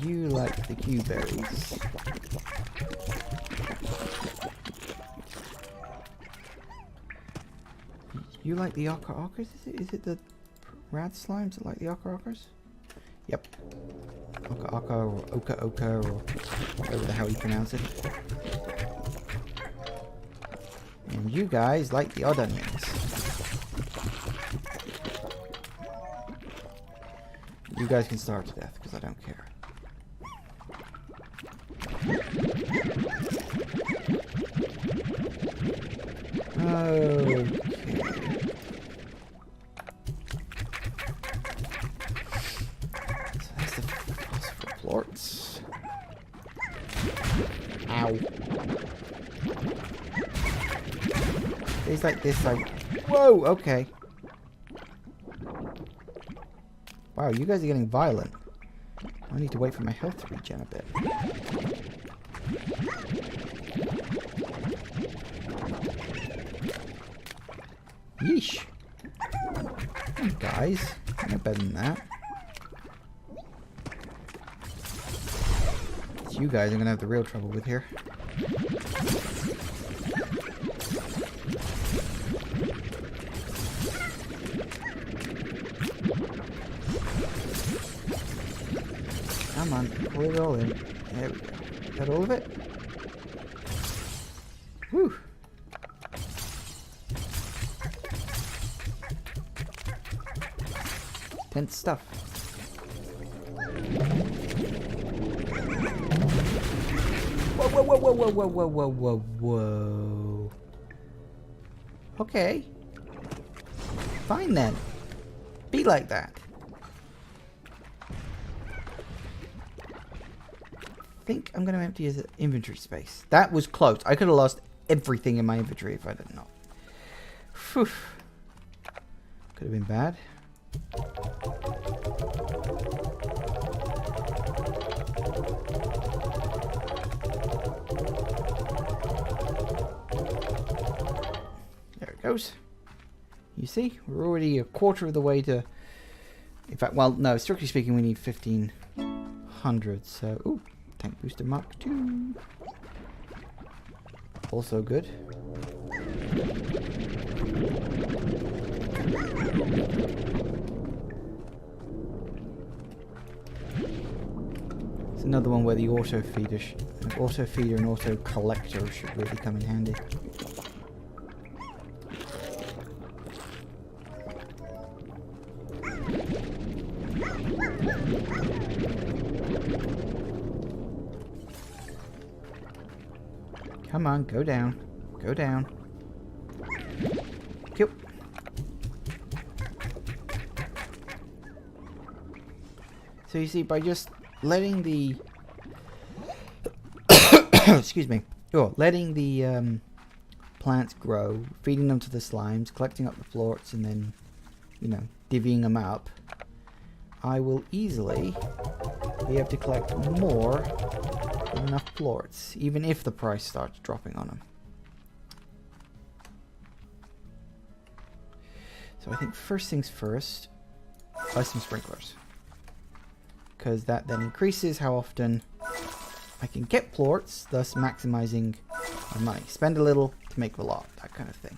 You like the Q-berries. You like the ochre-ochres? Is it the rad slimes that like the ochre-ochres? Yep. Ochre-ochre or ochre-ochre or whatever the hell you pronounce it. And you guys like the odd onions. You guys can starve to death because I don't care. Okay. So that's the phosphor plorts. Ow. It's like this, like... Whoa, okay. Wow, you guys are getting violent. I need to wait for my health to regen a bit. Yeesh. Hey guys, no better than that. It's you guys I'm gonna have the real trouble with here. Come on, pull it all in. There we go. Is that all of it? Whew. Tense stuff. Whoa, whoa, whoa, whoa, whoa, whoa, whoa, whoa, whoa, whoa. Okay. Fine then. Be like that. I think I'm going to empty his inventory space. That was close. I could have lost everything in my inventory if I didn't know. Phew. Could have been bad. There it goes. You see, we're already a quarter of the way to... In fact, well, no, strictly speaking, we need 1,500. So, ooh, tank booster Mark II. Also good. It's another one where the auto feeder and auto collector should really come in handy. Come on, go down. Go down. Yep. So you see, by just letting the excuse me, letting the plants grow, feeding them to the slimes, collecting up the florets, and then, you know, divvying them up, I will easily be able to collect more than enough florets, even if the price starts dropping on them. So I think first things first, buy some sprinklers, because that then increases how often I can get florets, thus maximizing my money. Spend a little to make a lot, that kind of thing.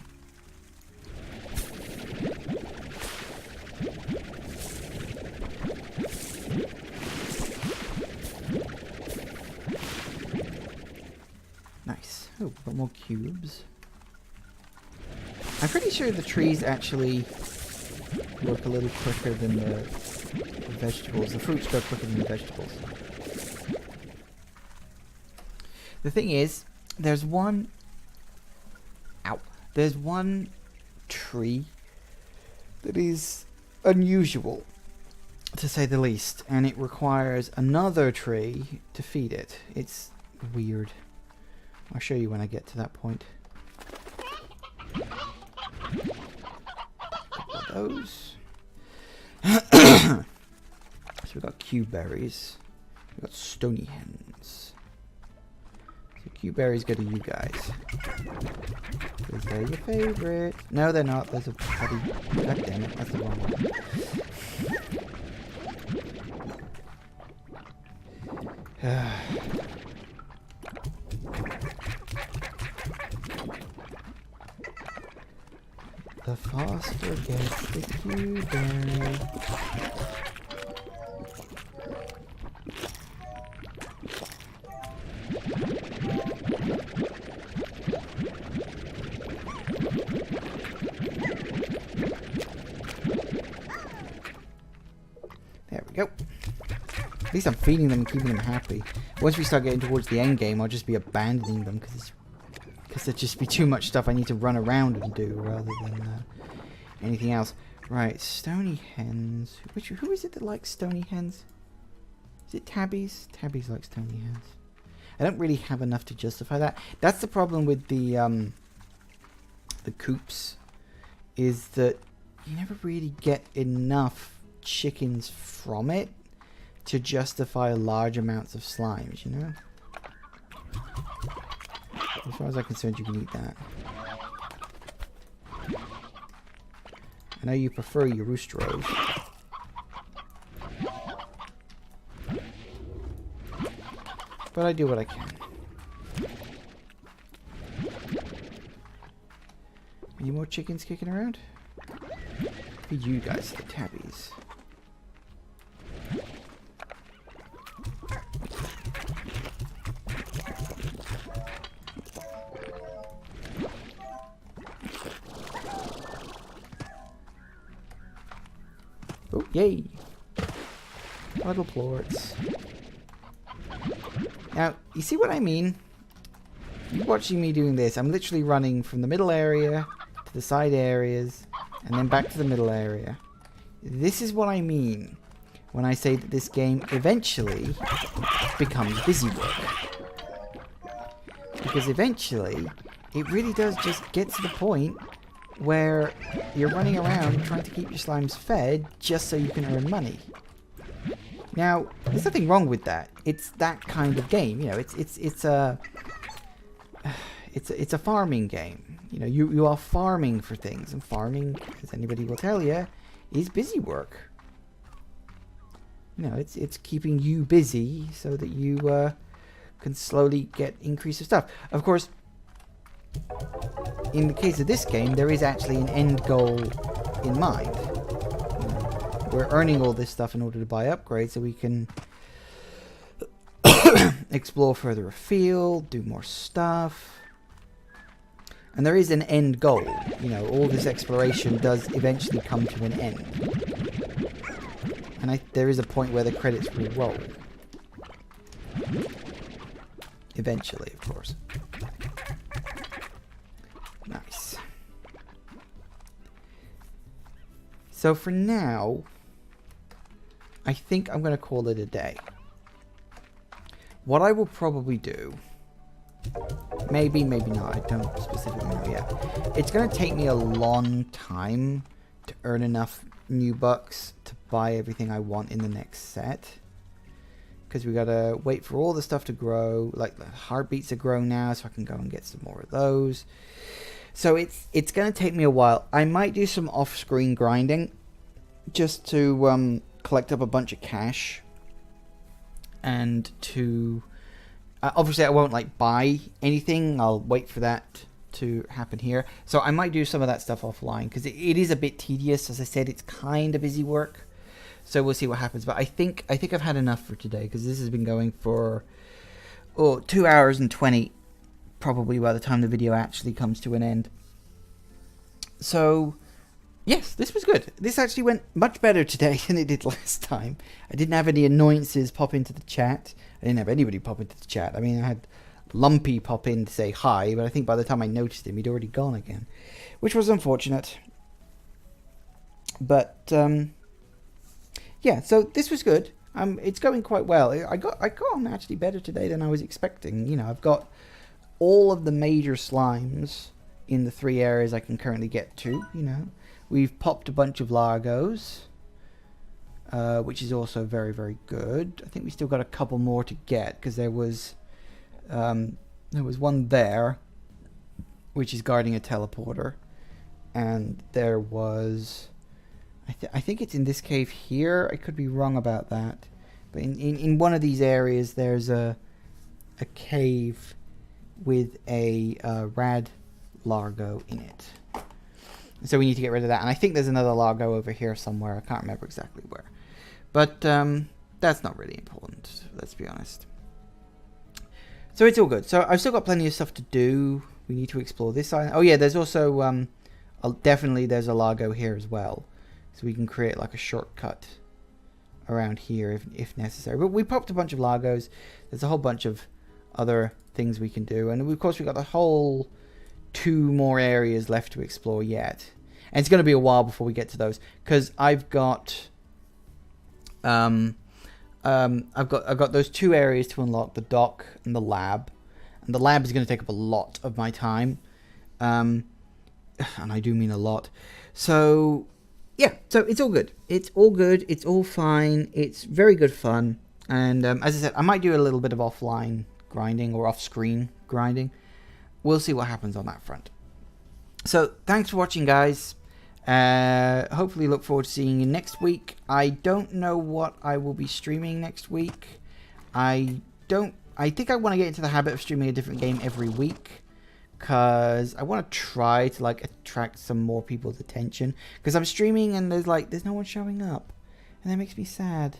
Nice. Oh, got more cubes. I'm pretty sure the trees actually work a little quicker than the vegetables. The fruits go quicker than the vegetables. The thing is, there's one tree that is unusual, to say the least, and it requires another tree to feed it. It's weird. I'll show you when I get to that point. Those. So we've got cube berries. We've got stony hens. So cube berries go to you guys, because they're your favorite. No, they're not. There's a bloody... God damn it, that's the wrong one. The faster gets the cube berry. There we go. At least I'm feeding them and keeping them happy. Once we start getting towards the end game, I'll just be abandoning them because there'd just be too much stuff I need to run around and do rather than anything else. Right, stony hens. Who is it that likes stony hens? Is it Tabbies? Tabbies like stony hens. I don't really have enough to justify that. That's the problem with the coops, is that you never really get enough chickens from it to justify large amounts of slimes, you know? As far as I'm concerned, you can eat that. I know you prefer your roostros. But I do what I can. Any more chickens kicking around? Feed you guys the tabbies. Oh, yay! Puddle plorts. Now, you see what I mean? You watching me doing this, I'm literally running from the middle area to the side areas, and then back to the middle area. This is what I mean when I say that this game eventually becomes busy work. Because eventually, it really does just get to the point where you're running around trying to keep your slimes fed just so you can earn money. Now, there's nothing wrong with that. It's that kind of game, you know. It's a farming game. You know, you are farming for things, and farming, as anybody will tell you, is busy work. You know, it's keeping you busy so that you can slowly get increase of stuff. Of course, in the case of this game, there is actually an end goal in mind. We're earning all this stuff in order to buy upgrades so we can explore further afield, do more stuff. And there is an end goal. You know, all this exploration does eventually come to an end. And there is a point where the credits will roll. Eventually, of course. Nice. So for now, I think I'm going to call it a day. What I will probably do, maybe not, I don't specifically know yet. It's going to take me a long time to earn enough new bucks to buy everything I want in the next set. Because we got to wait for all the stuff to grow, like the heartbeats are growing now, so I can go and get some more of those. So it's going to take me a while. I might do some off-screen grinding just to collect up a bunch of cash, and to obviously I won't like buy anything. I'll wait for that to happen here. So I might do some of that stuff offline because it is a bit tedious. As I said, it's kind of busy work. So we'll see what happens. But I think I've had enough for today because this has been going for 2 hours and 20, probably by the time the video actually comes to an end. So yes, this was good. This actually went much better today than it did last time. I didn't have any annoyances pop into the chat. I didn't have anybody pop into the chat. I mean, I had Lumpy pop in to say hi, but I think by the time I noticed him, he'd already gone again, which was unfortunate. But yeah, so this was good. It's going quite well. I got on actually better today than I was expecting. You know, I've got all of the major slimes in the 3 areas I can currently get to. You know, we've popped a bunch of Largos, which is also very, very good. I think we still got a couple more to get because there was one there, which is guarding a teleporter, and there was, I think it's in this cave here. I could be wrong about that, but in one of these areas there's a cave with a rad Largo in it. So we need to get rid of that. And I think there's another Largo over here somewhere. I can't remember exactly where. But that's not really important, let's be honest. So it's all good. So I've still got plenty of stuff to do. We need to explore this island. Oh yeah, there's also definitely there's a Largo here as well. So we can create like a shortcut around here if necessary. But we popped a bunch of Largos. There's a whole bunch of other things we can do. And of course we've got the whole 2 more areas left to explore yet. And it's going to be a while before we get to those. Because I've got I've got those 2 areas to unlock, the dock and the lab. And the lab is going to take up a lot of my time. And I do mean a lot. So yeah, so it's all good. It's all good. It's all fine. It's very good fun. And as I said, I might do a little bit of offline grinding or off-screen grinding. We'll see what happens on that front. So thanks for watching, guys. Hopefully look forward to seeing you next week. I don't know what I will be streaming next week. I think I want to get into the habit of streaming a different game every week, because I want to try to like attract some more people's attention, because I'm streaming and there's no one showing up, and that makes me sad.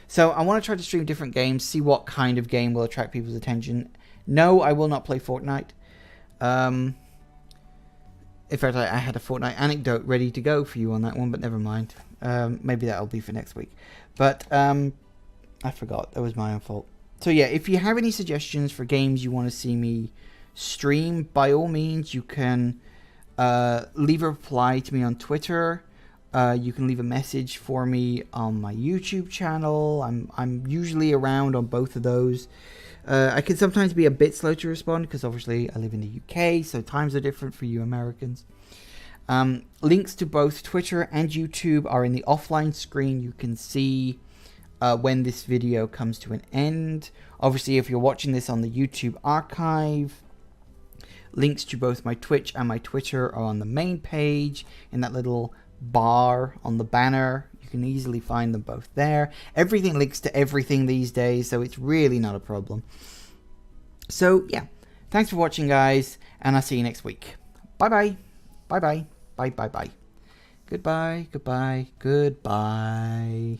So I want to try to stream different games, see what kind of game will attract people's attention. No, I will not play Fortnite. In fact, I had a Fortnite anecdote ready to go for you on that one, but never mind. Maybe that'll be for next week. But I forgot. That was my own fault. So yeah, if you have any suggestions for games you want to see me stream, by all means, you can leave a reply to me on Twitter. You can leave a message for me on my YouTube channel. I'm usually around on both of those. I can sometimes be a bit slow to respond because obviously I live in the UK, so times are different for you Americans. Links to both Twitter and YouTube are in the offline screen. You can see when this video comes to an end. Obviously, if you're watching this on the YouTube archive, links to both my Twitch and my Twitter are on the main page in that little bar on the banner. You can easily find them both there. Everything links to everything these days, so it's really not a problem. So yeah, thanks for watching, guys, and I'll see you next week. Bye bye. Bye bye. Bye bye bye. Goodbye. Goodbye. Goodbye.